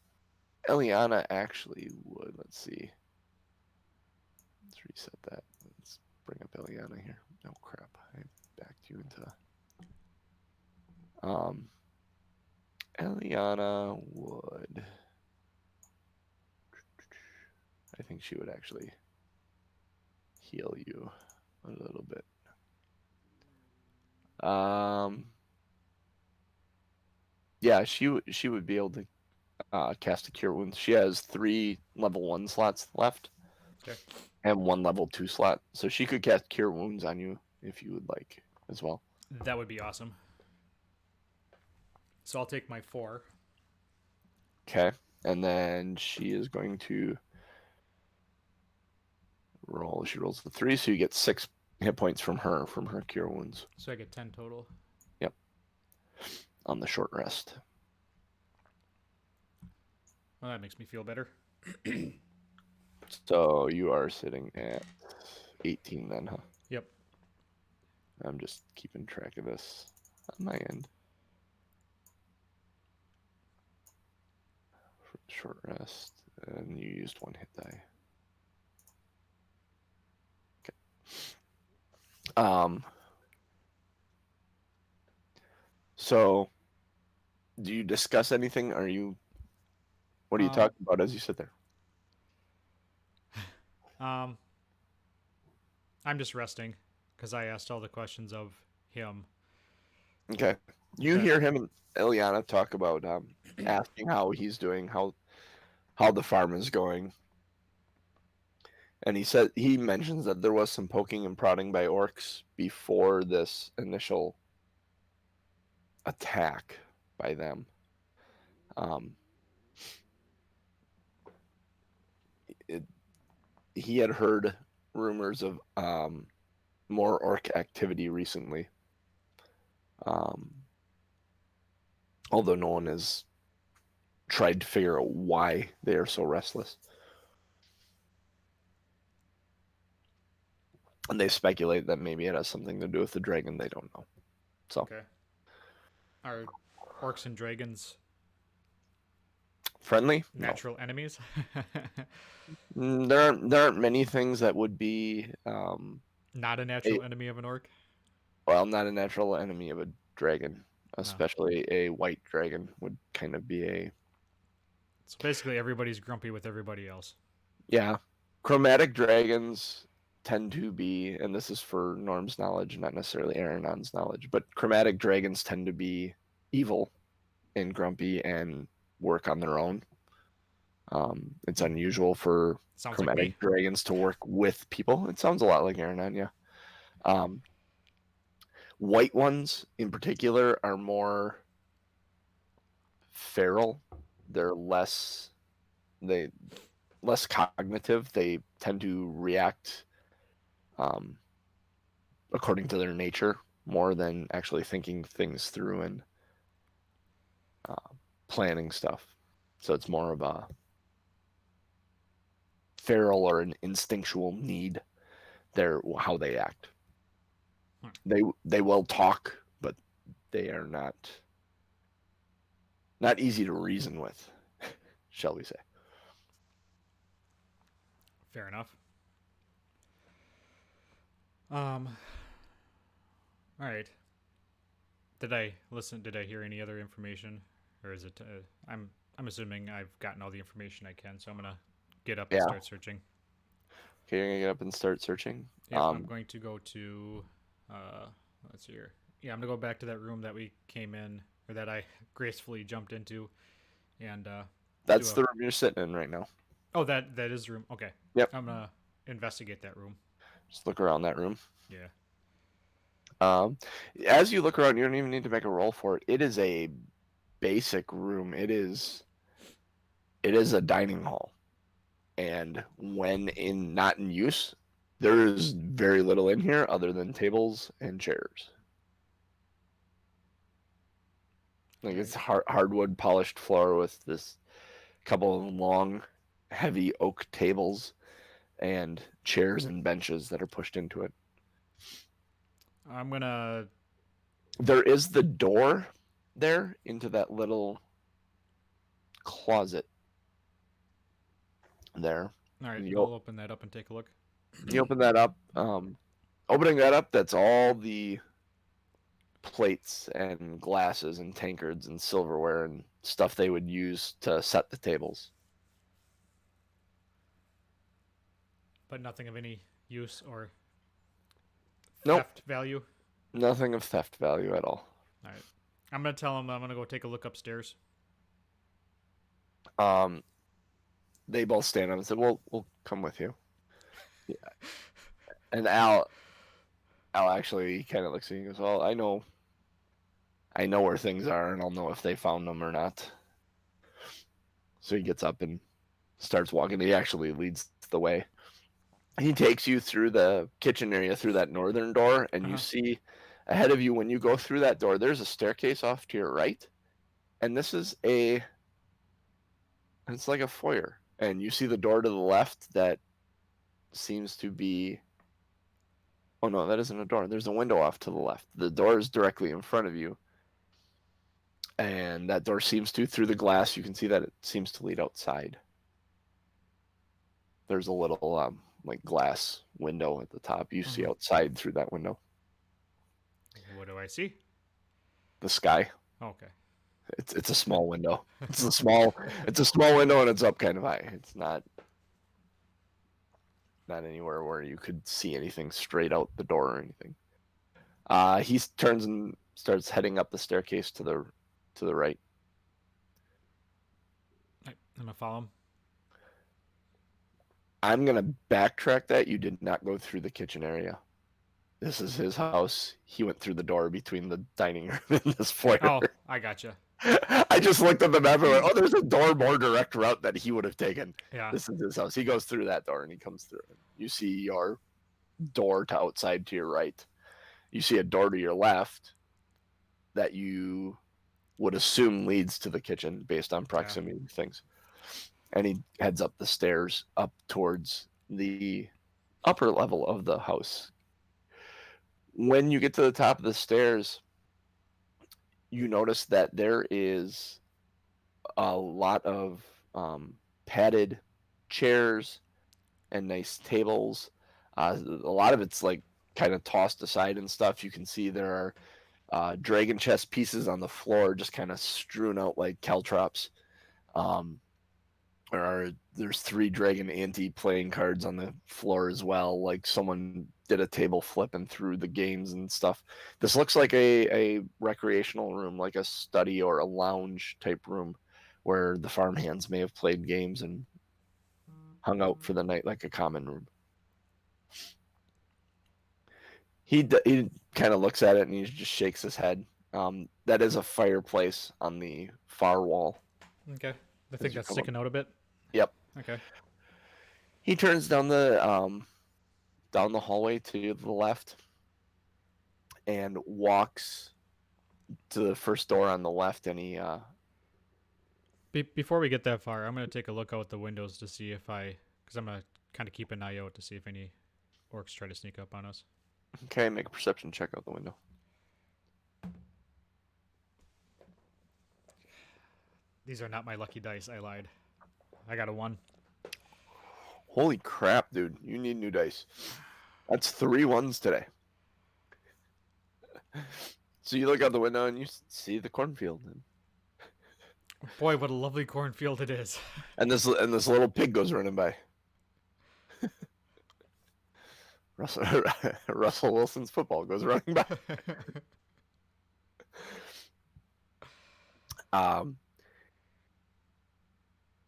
Speaker 2: Eliana actually would. Let's see. Let's reset that. Let's bring up Eliana here. Oh crap! I backed you into. Eliana would. I think she would actually heal you a little bit. Yeah, she would be able to cast a Cure Wounds. She has 3 level 1 slots left.
Speaker 1: Okay.
Speaker 2: And 1 level 2 slot. So she could cast Cure Wounds on you if you would like as well.
Speaker 1: That would be awesome. So I'll take my 4.
Speaker 2: Okay. And then she is going to roll. She rolls the 3, so you get 6 hit points from her Cure Wounds.
Speaker 1: So I get 10 total.
Speaker 2: Yep. On the short rest.
Speaker 1: Well, that makes me feel better.
Speaker 2: So you are sitting at 18 then, huh?
Speaker 1: Yep.
Speaker 2: I'm just keeping track of this on my end. Short rest, and you used 1 hit die. Okay. So Do you discuss anything? What are you
Speaker 1: Um,
Speaker 2: talking about as you sit there?
Speaker 1: um, I'm just resting because I asked all the questions of him.
Speaker 2: Okay. You
Speaker 1: That
Speaker 2: hear him and Eliana talk about asking how he's doing, how the farm is going, and he mentions that there was some poking and prodding by orcs before this initial attack by them. Um, it, he had heard rumors of more orc activity recently, um, although no one has tried to figure out why they are so restless. And they speculate that maybe it has something to do with the dragon. They don't know. So
Speaker 1: okay? Are orcs and dragons
Speaker 2: friendly? No.
Speaker 1: natural enemies?
Speaker 2: There aren't many things that would be
Speaker 1: Not a
Speaker 2: a
Speaker 1: natural enemy of an orc.
Speaker 2: well, not a natural enemy of a dragon,
Speaker 1: No.
Speaker 2: especially a white dragon would kind of be a
Speaker 1: So basically, everybody's grumpy with everybody else.
Speaker 2: yeah. Chromatic dragons tend to be, and this is for Norm's knowledge, not necessarily Aronon's knowledge, but chromatic dragons tend to be evil and grumpy and work on their own. It's unusual for
Speaker 1: Sounds like me.
Speaker 2: chromatic dragons to work with people. It sounds a lot like Aronan, yeah. Um, white ones in particular are more feral. They're they less cognitive. They tend to react um, according to their nature more than actually thinking things through and uh, planning stuff. So it's more of a feral or an instinctual need. They're how they act.
Speaker 1: Hmm.
Speaker 2: They will talk, but they are not easy to reason with, shall we say?
Speaker 1: Fair enough. Um. All right. Did I listen? Did I hear any other information, or is it? I'm assuming I've gotten all the information I can, so I'm gonna get up and
Speaker 2: Yeah.
Speaker 1: start searching.
Speaker 2: Okay, you're gonna get up and start searching.
Speaker 1: Yep, I'm going to go to. Uh, let's see here. Yeah, I'm gonna go back to that room that we came in, or that I gracefully jumped into, and do
Speaker 2: That's
Speaker 1: a.
Speaker 2: the room you're sitting in right now.
Speaker 1: Oh, that is the room. Okay,
Speaker 2: Yep.
Speaker 1: I'm gonna investigate that room.
Speaker 2: Just look around that room.
Speaker 1: Yeah.
Speaker 2: Um, as you look around, you don't even need to make a roll for it. It is a basic room. It is a dining hall, and when not in use, there is very little in here other than tables and chairs. Like
Speaker 1: Right.
Speaker 2: it's hardwood polished floor with this couple of long, heavy oak tables and chairs and benches that are pushed into it.
Speaker 1: I'm gonna.
Speaker 2: There is the door there into that little closet there.
Speaker 1: All right,
Speaker 2: You,
Speaker 1: I'll open that up and take a look.
Speaker 2: you open that up. Opening that up, that's all the plates and glasses and tankards and silverware and stuff they would use to set the tables.
Speaker 1: But nothing of any use or
Speaker 2: Nope,
Speaker 1: theft value.
Speaker 2: nothing of theft value at all.
Speaker 1: All right. I'm gonna tell him I'm gonna go take a look upstairs.
Speaker 2: Um, they both stand up and said, "Well, we'll come with you." Yeah. And Al actually kind of looks at you and goes, "Well, I know where things are, and I'll know if they found them or not." So he gets up and starts walking. He actually leads the way. He takes you through the kitchen area through that northern door, and you
Speaker 1: Uh-huh.
Speaker 2: see ahead of you when you go through that door, there's a staircase off to your right, and it's like a foyer. And you see the door to the left that seems to be oh no, that isn't a door. There's a window off to the left. The door is directly in front of you, and that door seems to through the glass you can see that it seems to lead outside. There's a little like glass window at the top. You see
Speaker 1: Uh-huh.
Speaker 2: outside through that window
Speaker 1: What do I see?
Speaker 2: the sky.
Speaker 1: Okay.
Speaker 2: It's a small window. It's a small window and it's up kind of high. It's not anywhere where you could see anything straight out the door or anything. He turns and starts heading up the staircase to the right.
Speaker 1: I'm gonna follow him.
Speaker 2: I'm gonna backtrack that. You did not go through the kitchen area. This is his house. He went through the door between the dining room and this foyer.
Speaker 1: Oh, I gotcha.
Speaker 2: I just looked at the map and went, oh, there's a door more direct route that he would have taken.
Speaker 1: Yeah.
Speaker 2: This is his house. He goes through that door and he comes through. You see your door to outside to your right. You see a door to your left that you would assume leads to the kitchen based on proximity to things. And he heads up the stairs up towards the upper level of the house. When you get to the top of the stairs, you notice that there is a lot of padded chairs and nice tables. A lot of it's like kind of tossed aside and stuff. You can see there are dragon chess pieces on the floor, just kind of strewn out like caltrops. There's 3 dragon ante playing cards on the floor as well. Like someone did a table flip and threw the games and stuff. This looks like a recreational room, like a study or a lounge type room where the farmhands may have played games and hung out for the night, like a common room. He kind of looks at it and he just shakes his head. That is a fireplace on the far wall.
Speaker 1: Okay. I think that's sticking out a bit.
Speaker 2: Yep.
Speaker 1: Okay.
Speaker 2: He turns down the hallway to the left and walks to the first door on the left, and he
Speaker 1: Before we get that far, I'm gonna take a look out the windows to see if because I'm gonna kind of keep an eye out to see if any orcs try to sneak up on us.
Speaker 2: Okay, make a perception check out the window.
Speaker 1: These are not my lucky dice. I lied. I got a 1.
Speaker 2: Holy crap, dude. You need new dice. That's 3 1s today. So you look out the window and you see the cornfield.
Speaker 1: Boy, what a lovely cornfield it is.
Speaker 2: And this little pig goes running by. Russell Wilson's football goes running by.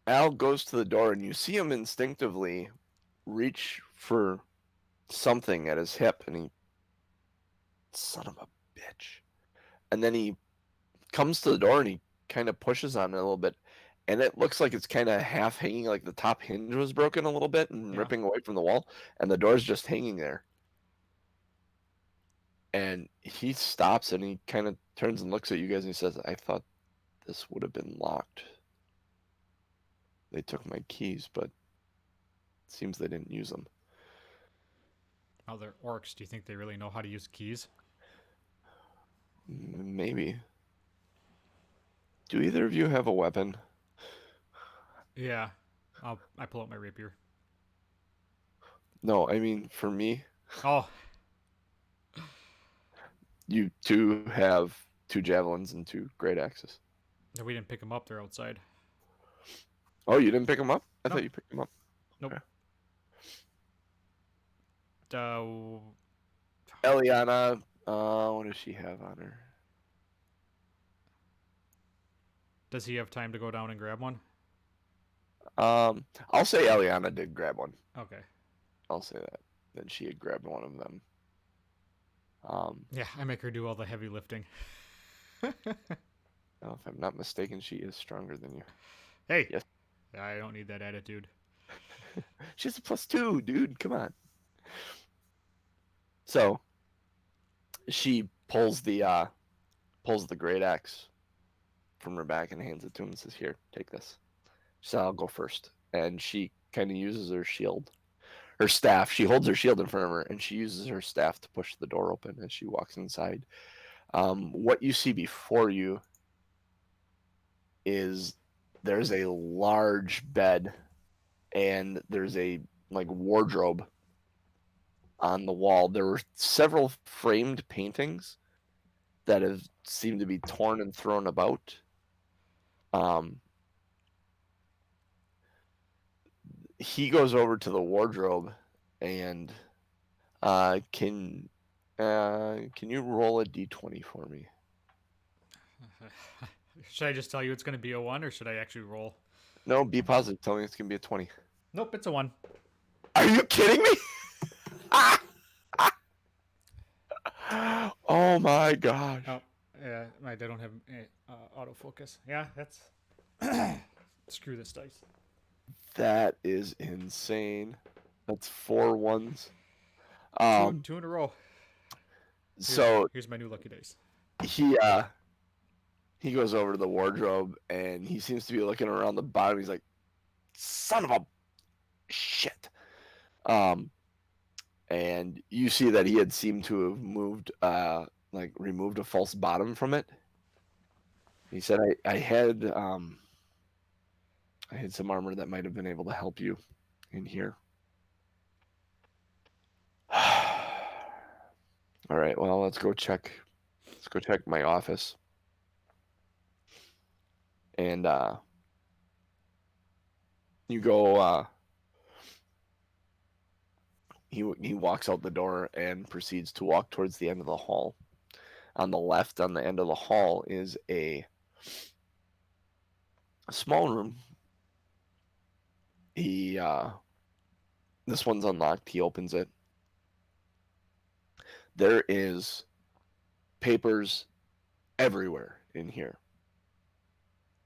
Speaker 2: Al goes to the door and you see him instinctively reach for something at his hip, and he, son of a bitch. And then he comes to the door and he kind of pushes on it a little bit, and it looks like it's kind of half hanging, like the top hinge was broken a little bit and ripping away from the wall, and the door's just hanging there. And he stops and he kind of turns and looks at you guys and he says, I thought this would have been locked. They took my keys, but it seems they didn't use them.
Speaker 1: Oh, they're orcs. Do you think they really know how to use keys?
Speaker 2: Maybe. Do either of you have a weapon?
Speaker 1: Yeah. I pull out my rapier.
Speaker 2: No, I mean for me.
Speaker 1: Oh.
Speaker 2: You 2 have 2 javelins and 2 great axes.
Speaker 1: No, we didn't pick them up. They're outside.
Speaker 2: Oh, you didn't pick them up? I
Speaker 1: Nope.
Speaker 2: thought you picked them up.
Speaker 1: Nope.
Speaker 2: Okay. Eliana, what does she have on her?
Speaker 1: Does he have time to go down and grab one?
Speaker 2: I'll say Eliana did grab one.
Speaker 1: Okay.
Speaker 2: I'll say that. Then she had grabbed one of them.
Speaker 1: Yeah, I make her do all the heavy lifting.
Speaker 2: Well, if I'm not mistaken, she is stronger than you.
Speaker 1: Hey.
Speaker 2: Yes.
Speaker 1: I don't need that attitude.
Speaker 2: She's a +2, dude. Come on. So she pulls the great axe from her back and hands it to him and says, "Here, take this." She said, "I'll go first." And she kind of uses her staff. She holds her shield in front of her, and she uses her staff to push the door open as she walks inside. What you see before you is there's a large bed, and there's a wardrobe on the wall. There were several framed paintings that have seemed to be torn and thrown about. He goes over to the wardrobe and can you roll a d20 for me?
Speaker 1: Should I just tell you it's going to be a 1, or should I actually roll?
Speaker 2: No, be positive. Tell me it's gonna be a 20.
Speaker 1: Nope, it's a 1.
Speaker 2: Are you kidding me? Oh my gosh.
Speaker 1: Oh, yeah, I don't have autofocus. Yeah, that's... Screw this dice.
Speaker 2: That is insane. That's 4 1s.
Speaker 1: Two in a row.
Speaker 2: So
Speaker 1: Here's my new lucky dice.
Speaker 2: he goes over to the wardrobe and he seems to be looking around the bottom. He's like, son of a shit. And you see that he had seemed to have moved, removed a false bottom from it. He said, I had some armor that might have been able to help you in here. All right, well, let's go check my office. And you go he walks out the door and proceeds to walk towards the end of the hall. On the left, on the end of the hall, is a small room. This one's unlocked. He opens it. There is papers everywhere in here.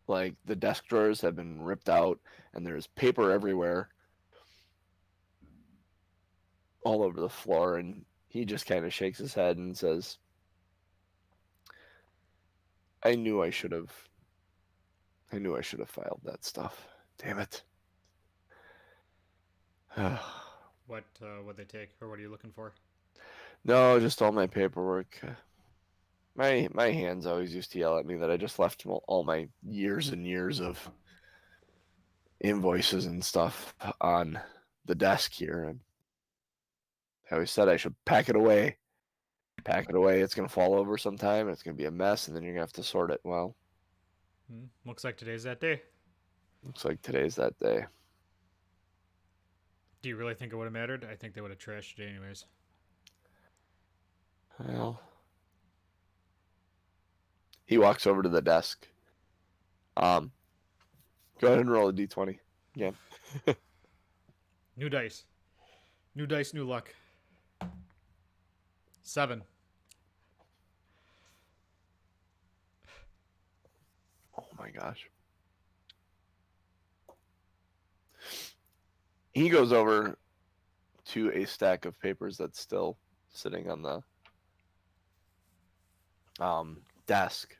Speaker 2: Like, the desk drawers have been ripped out, and there's paper everywhere, all over the floor. And he just kind of shakes his head and says, I knew I should have filed that stuff. Damn it.
Speaker 1: What would they take, or what are you looking for?
Speaker 2: No, just all my paperwork. My hands always used to yell at me that I just left all my years and years of invoices and stuff on the desk here. And I always said I should pack it away. Pack it away. It's going to fall over sometime. It's going to be a mess, and then you're going to have to sort it. Well,
Speaker 1: Looks like today's that day.
Speaker 2: looks like today's that day.
Speaker 1: Do you really think it would have mattered? I think they would have trashed it anyways.
Speaker 2: Well, he walks over to the desk. Go ahead and roll a d20. Yeah.
Speaker 1: New dice. New dice, new luck. 7.
Speaker 2: Oh my gosh. He goes over to a stack of papers that's still sitting on the desk.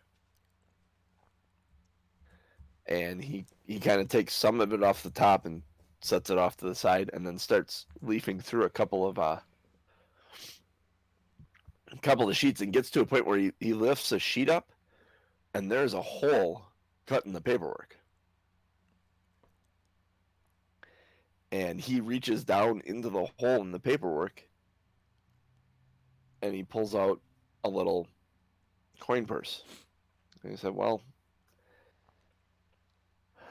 Speaker 2: And he kind of takes some of it off the top and sets it off to the side, and then starts leafing through a couple of sheets, and gets to a point where he lifts a sheet up, and there's a hole cut in the paperwork. And he reaches down into the hole in the paperwork, and he pulls out a little coin purse. And he said, well,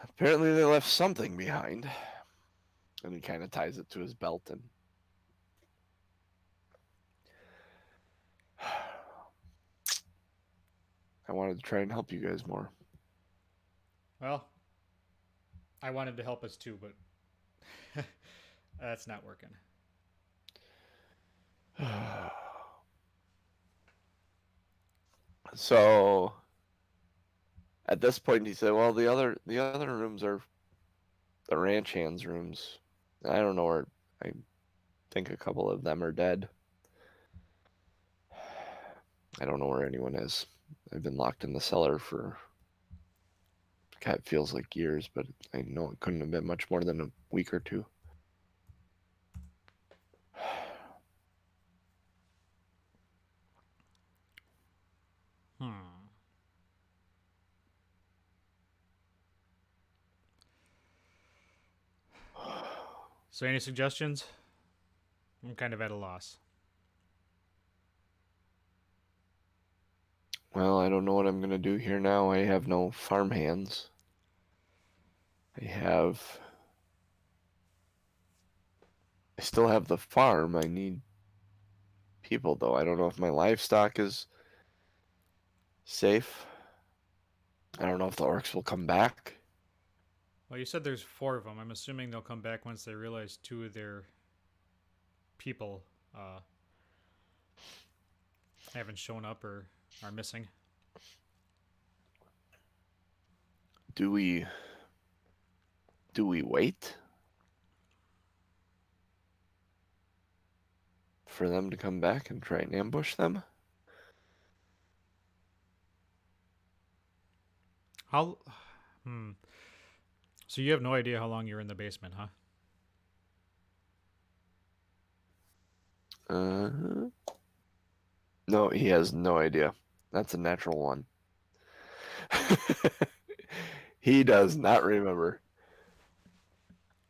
Speaker 2: apparently they left something behind. And he kind of ties it to his belt. And I wanted to try and help you guys more.
Speaker 1: Well, I wanted to help us too, but that's not working.
Speaker 2: So at this point, he said, well, the other rooms are the ranch hands rooms. I don't know where. I think a couple of them are dead. I don't know where anyone is. I've been locked in the cellar for, it feels like years, but I know it couldn't have been much more than a week or two.
Speaker 1: So, any suggestions? I'm kind of at a loss.
Speaker 2: Well, I don't know what I'm going to do here now. I have no farm hands. I still have the farm. I need people, though. I don't know if my livestock is safe. I don't know if the orcs will come back.
Speaker 1: Well, you said there's 4 of them. I'm assuming they'll come back once they realize 2 of their people haven't shown up or are missing.
Speaker 2: Do we wait for them to come back and try and ambush them?
Speaker 1: How? So you have no idea how long you're in the basement, huh?
Speaker 2: No, he has no idea. That's a natural one. He does not remember.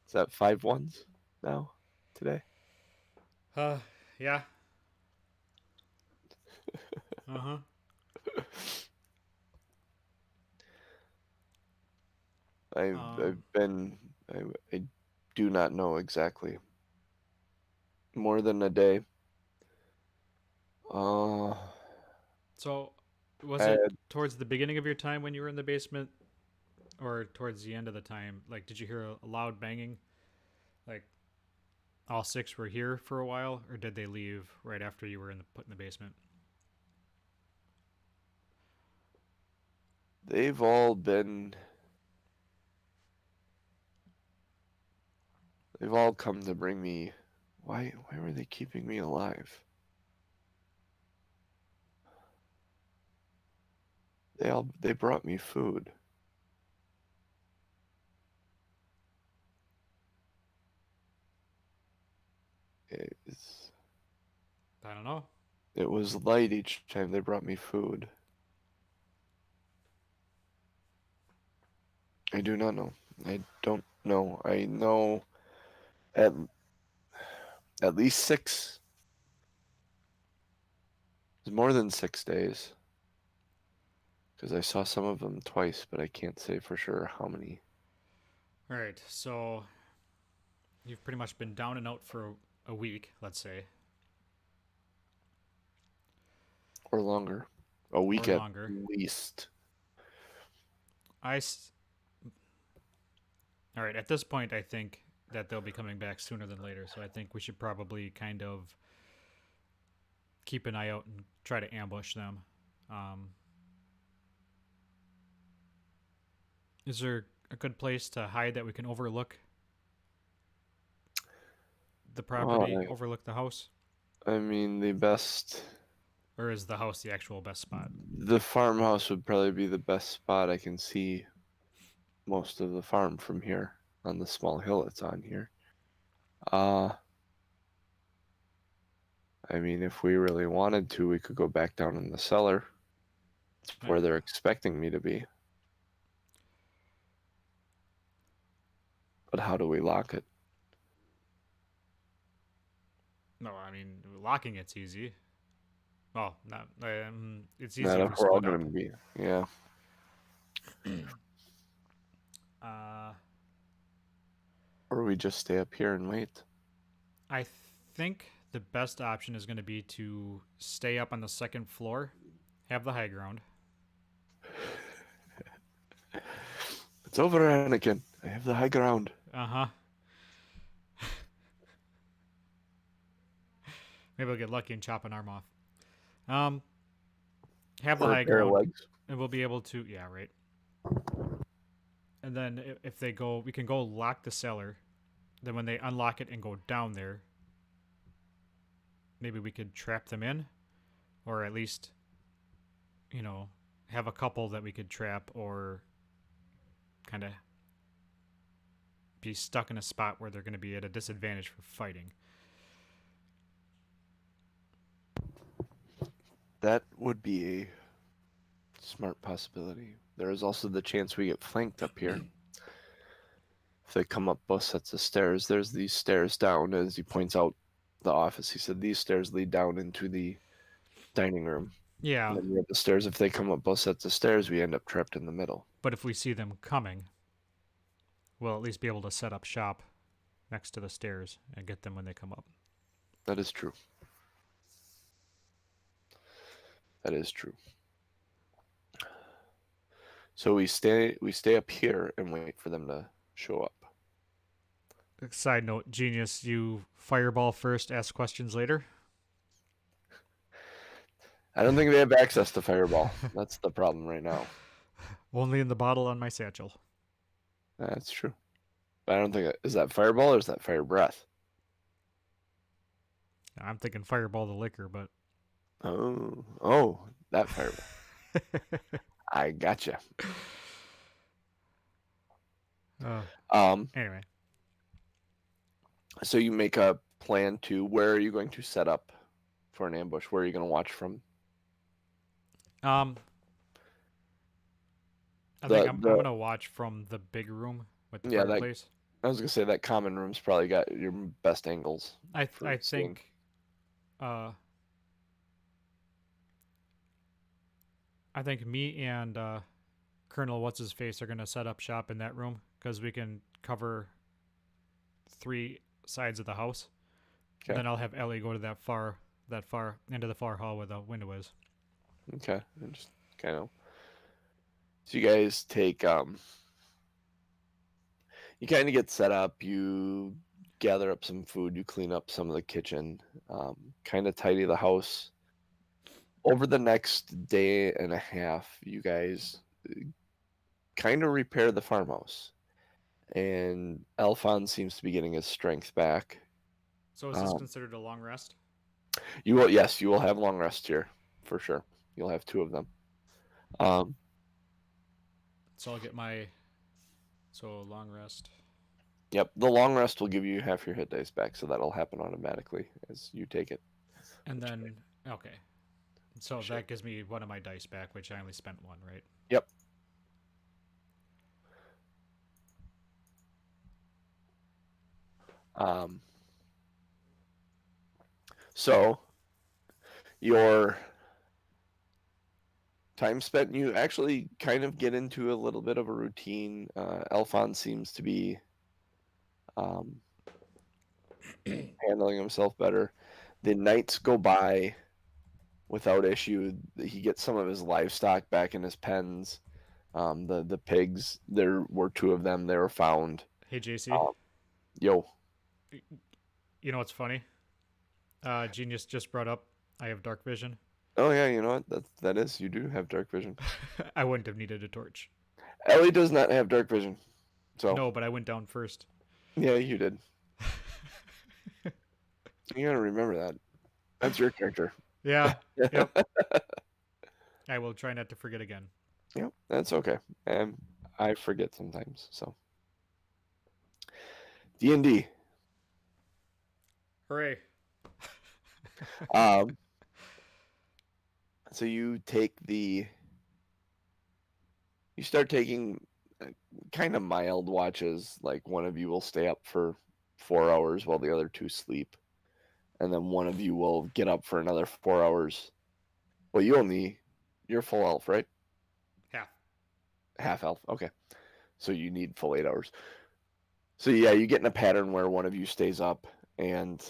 Speaker 2: Is that 5 ones now today?
Speaker 1: Yeah. Uh-huh.
Speaker 2: I've been I do not know exactly. More than a day.
Speaker 1: So was
Speaker 2: I
Speaker 1: it
Speaker 2: had,
Speaker 1: towards the beginning of your time when you were in the basement or towards the end of the time? Like, did you hear a loud banging? Like, all 6 were here for a while, or did they leave right after you were put in the basement?
Speaker 2: they've all been they've all come to bring me. Why were they keeping me alive? They brought me food. It's,
Speaker 1: I don't know.
Speaker 2: it was light each time they brought me food. I do not know. I don't know. I know at at least 6. It's more than 6 days. Because I saw some of them twice, but I can't say for sure how many.
Speaker 1: All right, so you've pretty much been down and out for a week, let's say,
Speaker 2: Or longer. A week
Speaker 1: or
Speaker 2: at
Speaker 1: longer.
Speaker 2: least.
Speaker 1: All right, at this point, I think that they'll be coming back sooner than later. So I think we should probably kind of keep an eye out and try to ambush them. Is there a good place to hide that we can overlook the property,
Speaker 2: Well,
Speaker 1: overlook the house?
Speaker 2: I mean, the best.
Speaker 1: Or is the house the actual best spot?
Speaker 2: The farmhouse would probably be the best spot. I can see most of the farm from here on the small hill it's on here. I mean, if we really wanted to, we could go back down in the cellar. It's where they're expecting me to be. But how do we lock it?
Speaker 1: No, I mean, locking it's easy. Well, not it's easy
Speaker 2: Not
Speaker 1: if
Speaker 2: if
Speaker 1: we
Speaker 2: we're all
Speaker 1: split up.
Speaker 2: going to be. Yeah. Or we just stay up here and wait.
Speaker 1: I think the best option is going to be to stay up on the second floor, have the high ground.
Speaker 2: It's over, Anakin. I have the high ground.
Speaker 1: Uh-huh. Maybe we'll get lucky and chop an arm off. Have the
Speaker 2: Or a
Speaker 1: high
Speaker 2: pair of
Speaker 1: ground,
Speaker 2: legs.
Speaker 1: and we'll be able to. Yeah, right. And then if they go, we can go lock the cellar. Then when they unlock it and go down there, maybe we could trap them in, or at least, have a couple that we could trap, or kind of be stuck in a spot where they're going to be at a disadvantage for fighting.
Speaker 2: That would be a smart possibility. There is also the chance we get flanked up here. If they come up both sets of stairs, there's these stairs down, as he points out the office. He said these stairs lead down into the dining room.
Speaker 1: Yeah.
Speaker 2: And then we have the stairs. If they come up both sets of stairs, we end up trapped in the middle.
Speaker 1: But if we see them coming, we'll at least be able to set up shop next to the stairs and get them when they come up.
Speaker 2: That is true. That is true. So we stay up here and wait for them to show up.
Speaker 1: Side note, genius, you fireball first, ask questions later.
Speaker 2: I don't think they have access to fireball. That's the problem right now.
Speaker 1: Only in the bottle on my satchel.
Speaker 2: That's true. But I don't think is that fireball or is that fire breath?
Speaker 1: I'm thinking fireball the liquor, but
Speaker 2: Oh, that fireball. I gotcha.
Speaker 1: Anyway,
Speaker 2: so you make a plan to where are you going to set up for an ambush? Where are you going to watch from?
Speaker 1: I think I'm gonna watch from the big room with the fireplace.
Speaker 2: I was gonna say that common room's probably got your best angles.
Speaker 1: I think me and Colonel What's His Face are gonna set up shop in that room because we can cover 3 sides of the house. Okay. Then I'll have Ellie go to that far into the far hall where the window is.
Speaker 2: Okay, and just kind of. So you guys take you kind of get set up. You gather up some food. You clean up some of the kitchen. Kind of tidy the house. Over the next day and a half, you guys kind of repair the farmhouse, and Alphonse seems to be getting his strength back.
Speaker 1: So is this considered a long rest?
Speaker 2: You will, yes, you will have long rest here for sure. You'll have 2 of them.
Speaker 1: So I'll get my long rest.
Speaker 2: Yep, the long rest will give you half your hit dice back, so that'll happen automatically as you take it.
Speaker 1: And then okay. So that gives me one of my dice back, which I only spent 1, right?
Speaker 2: Yep. So your time spent, you actually kind of get into a little bit of a routine. Alphonse seems to be handling himself better. The nights go by without issue. He gets some of his livestock back in his pens. The pigs, there were 2 of them. They were found.
Speaker 1: Hey, JC.
Speaker 2: Yo.
Speaker 1: You know what's funny? Genius just brought up I have dark vision.
Speaker 2: Oh yeah, you know what? That is, you do have dark vision.
Speaker 1: I wouldn't have needed a torch.
Speaker 2: Ellie does not have dark vision. So
Speaker 1: no, but I went down first.
Speaker 2: Yeah, you did. You gotta remember that. That's your character.
Speaker 1: Yeah. Yep. I will try not to forget again.
Speaker 2: Yep, that's okay. And I forget sometimes. So D&D.
Speaker 1: Hooray.
Speaker 2: So you start taking kind of mild watches. Like one of you will stay up for 4 hours while the other 2 sleep. And then one of you will get up for another 4 hours. Well, you're full elf, right? Half elf, okay. So you need full 8 hours. So yeah, you get in a pattern where one of you stays up and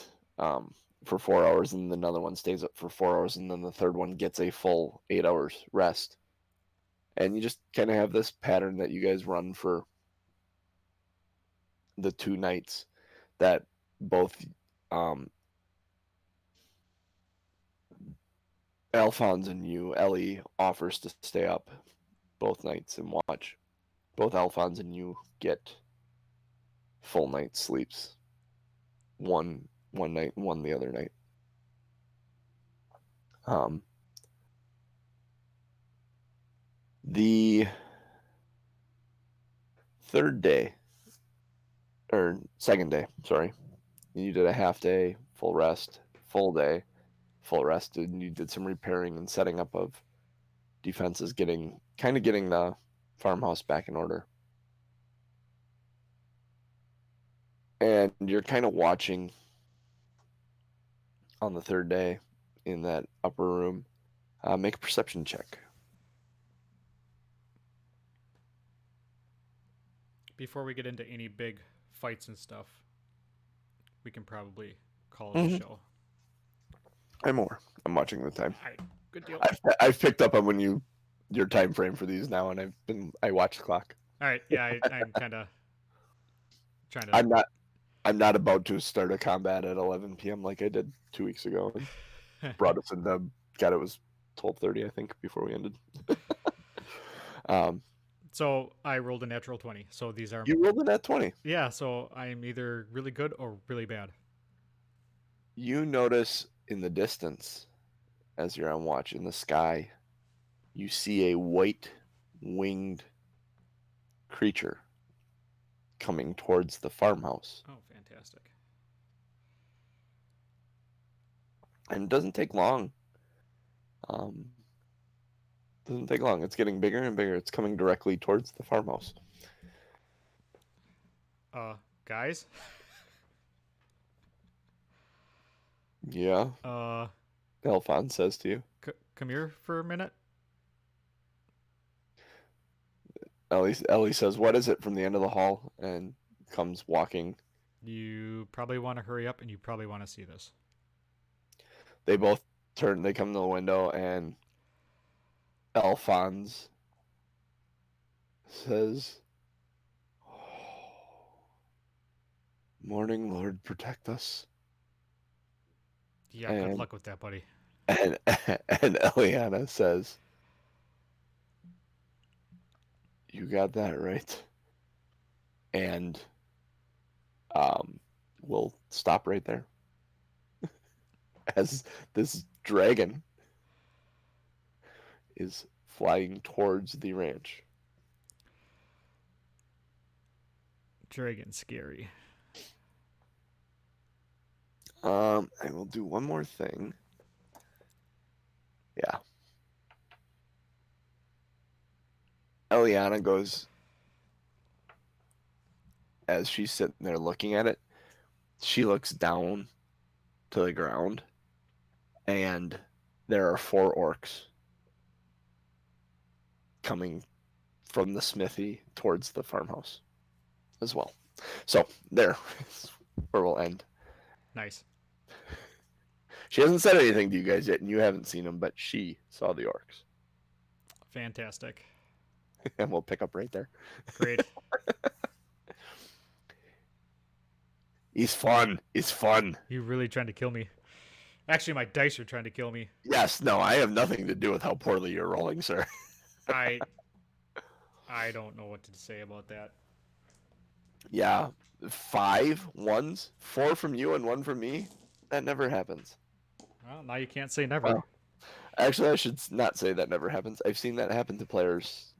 Speaker 2: for 4 hours, and another one stays up for 4 hours, and then the third one gets a full 8 hours rest. And you just kind of have this pattern that you guys run for the 2 nights that both Alphonse and you, Ellie, offers to stay up both nights and watch. Both Alphonse and you get full night sleeps. One night, one the other night. The third day, or second day, sorry, you did a half day, full rest, full day, full rest, and you did some repairing and setting up of defenses, getting the farmhouse back in order. And you're kind of watching on the third day in that upper room. Make a perception check.
Speaker 1: before we get into any big fights and stuff, we can probably call it a
Speaker 2: Mhm.
Speaker 1: show.
Speaker 2: I'm watching the time.
Speaker 1: All right, good deal.
Speaker 2: I've picked up on your time frame for these now, and I watch the clock.
Speaker 1: All right, yeah, I'm kind of trying to.
Speaker 2: I'm not about to start a combat at 11 p.m. like I did 2 weeks ago. And brought us into God. It was 12:30, I think, before we ended.
Speaker 1: So I rolled a natural 20. So these are.
Speaker 2: You rolled a nat 20.
Speaker 1: Yeah, so I'm either really good or really bad.
Speaker 2: You notice in the distance, as you're on watch in the sky, you see a white winged creature coming towards the farmhouse.
Speaker 1: Oh, fantastic.
Speaker 2: And it doesn't take long. Doesn't take long. It's getting bigger and bigger. It's coming directly towards the farmhouse.
Speaker 1: Guys?
Speaker 2: Yeah, Alphonse says to you.
Speaker 1: Come here for a minute.
Speaker 2: Ellie says, "What is it?" from the end of the hall, and comes walking.
Speaker 1: You probably want to hurry up, and you probably want to see this.
Speaker 2: They both turn. They come to the window, and Alphonse says, "Morning, Lord, protect us."
Speaker 1: Yeah, good luck with that, buddy.
Speaker 2: And Eliana says, "You got that right." And we'll stop right there. As this dragon is flying towards the ranch.
Speaker 1: Dragon scary.
Speaker 2: I will do one more thing. Yeah. Eliana goes, as she's sitting there looking at it, she looks down to the ground, and there are 4 orcs coming from the smithy towards the farmhouse as well. So there is where we'll end.
Speaker 1: Nice.
Speaker 2: She hasn't said anything to you guys yet, and you haven't seen them, but she saw the orcs.
Speaker 1: Fantastic.
Speaker 2: And we'll pick up right there.
Speaker 1: Great.
Speaker 2: He's fun. He's fun.
Speaker 1: You really trying to kill me? Actually, my dice are trying to kill me.
Speaker 2: Yes, no, I have nothing to do with how poorly you're rolling, sir.
Speaker 1: I don't know what to say about that.
Speaker 2: Yeah, 5 ones, 4 from you and 1 from me. That never happens.
Speaker 1: Well, now you can't say never.
Speaker 2: Well, actually, I should not say that never happens. I've seen that happen to players.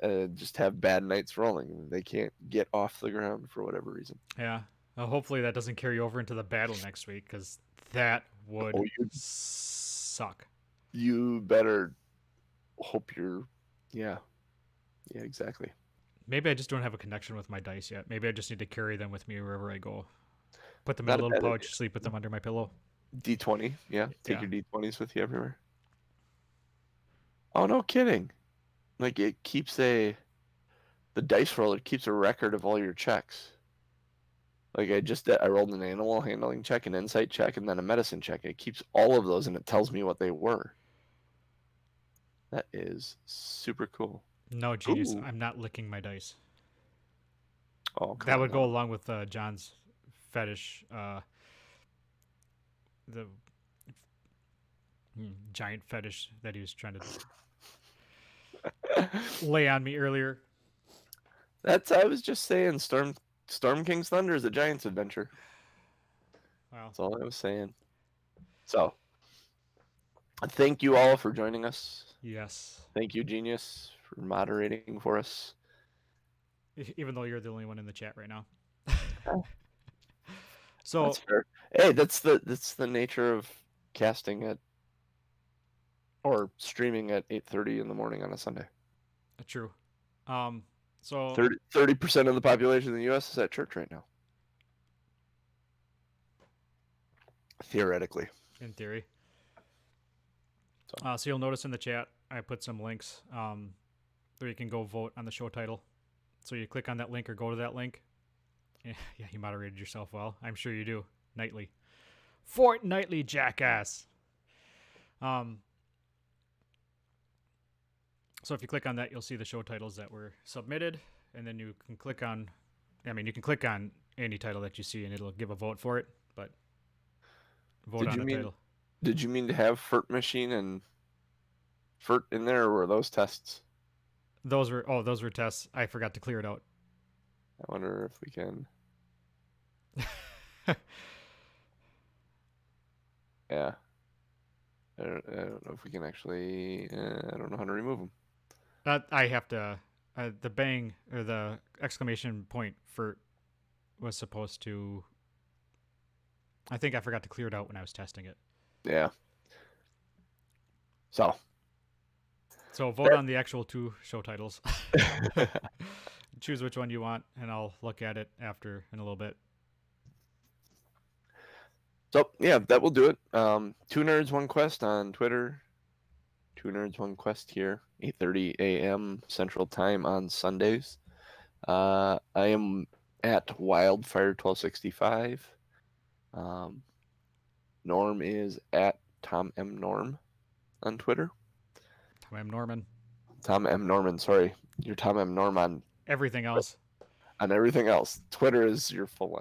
Speaker 2: Just have bad nights rolling. They can't get off the ground for whatever reason.
Speaker 1: Yeah. Well, hopefully that doesn't carry over into the battle next week, because that would suck.
Speaker 2: You better hope you're... Yeah, exactly.
Speaker 1: Maybe I just don't have a connection with my dice yet. Maybe I just need to carry them with me wherever I go. Put them in a little pouch, sleep with them under my pillow.
Speaker 2: D20, yeah. Take your D20s with you everywhere. Oh, no kidding. Like, it keeps the dice roller keeps a record of all your checks. Like, I rolled an animal handling check, an insight check, and then a medicine check. It keeps all of those, and it tells me what they were. That is super cool.
Speaker 1: No, genius. Ooh. I'm not licking my dice.
Speaker 2: Oh,
Speaker 1: that would go along with John's fetish. The giant fetish that he was trying to lay on me earlier.
Speaker 2: I was just saying, Storm King's Thunder is a Giant's adventure.
Speaker 1: Wow.
Speaker 2: That's all I was saying. So, thank you all for joining us.
Speaker 1: Yes.
Speaker 2: Thank you, Genius, for moderating for us.
Speaker 1: Even though you're the only one in the chat right now. So
Speaker 2: that's fair. Hey, that's the nature of casting at or streaming at 8:30 in the morning on a Sunday.
Speaker 1: True. So
Speaker 2: 30% of the population in the U.S. is at church right now. Theoretically.
Speaker 1: In theory. So you'll notice in the chat I put some links where you can go vote on the show title. So you click on that link or go to that link. Yeah, you moderated yourself well. I'm sure you do. Nightly. Fortnightly, jackass. So if you click on that, you'll see the show titles that were submitted, and then you can click on, you can click on any title that you see, and it'll give a vote for it, but vote on the title.
Speaker 2: Did you mean to have FERT machine and FERT in there, or were those tests?
Speaker 1: Those were tests. I forgot to clear it out.
Speaker 2: I wonder if we can. Yeah. I don't know if we can actually. I don't know how to remove them.
Speaker 1: I have to. The bang or the exclamation point for was supposed to. I think I forgot to clear it out when I was testing it.
Speaker 2: Yeah. So
Speaker 1: vote on the actual 2 show titles. Choose which one you want, and I'll look at it after in a little bit.
Speaker 2: So yeah, that will do it. 2 Nerds 1 Quest on Twitter. 2 Nerds 1 Quest here, 8:30 a.m. Central Time on Sundays. I am at Wildfire1265. Norm is at Tom M Norm on Twitter.
Speaker 1: Tom M Norman.
Speaker 2: Tom M Norman, sorry, you're Tom M Norm on
Speaker 1: everything else.
Speaker 2: On everything else, Twitter is your full.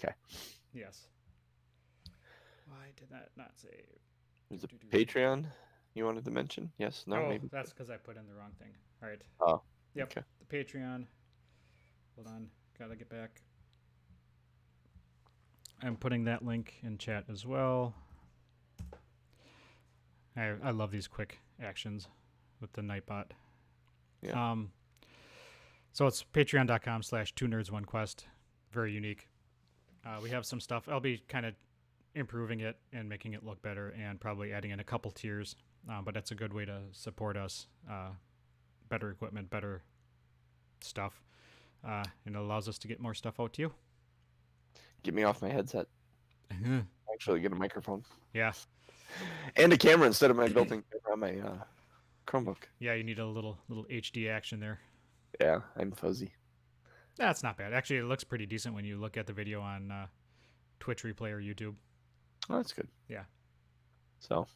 Speaker 2: Okay.
Speaker 1: Yes. Why did that not save?
Speaker 2: There's a Patreon you wanted to mention? Yes? No?
Speaker 1: Oh,
Speaker 2: maybe?
Speaker 1: That's because I put in the wrong thing. All right.
Speaker 2: Oh.
Speaker 1: Yep.
Speaker 2: Okay.
Speaker 1: The Patreon. Hold on. Gotta get back. I'm putting that link in chat as well. I love these quick actions with the Nightbot.
Speaker 2: Yeah.
Speaker 1: So it's patreon.com/2nerds1quest. Very unique. We have some stuff. I'll be kind of improving it and making it look better and probably adding in a couple tiers. But that's a good way to support us. Better equipment, better stuff. And it allows us to get more stuff out to you.
Speaker 2: Get me off my headset. Actually get a microphone.
Speaker 1: Yeah.
Speaker 2: And a camera instead of my built-in camera on my Chromebook.
Speaker 1: Yeah, you need a little HD action there.
Speaker 2: Yeah, I'm fuzzy.
Speaker 1: That's not bad. Actually, it looks pretty decent when you look at the video on Twitch Replay or YouTube.
Speaker 2: Oh, that's good.
Speaker 1: Yeah.
Speaker 2: So.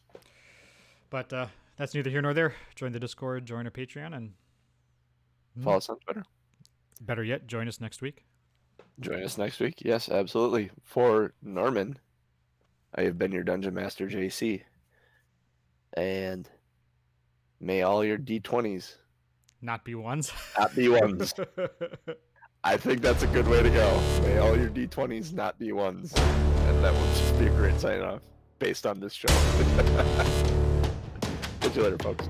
Speaker 1: But that's neither here nor there. Join the Discord, join our Patreon, and
Speaker 2: follow us on Twitter.
Speaker 1: Better yet, join us next week.
Speaker 2: Join us next week. Yes, absolutely. For Norman, I have been your Dungeon Master, JC. And may all your D20s
Speaker 1: not be ones.
Speaker 2: Not be ones. I think that's a good way to go. May all your D20s not be ones. And that would just be a great sign off based on this show. Catch you later, folks.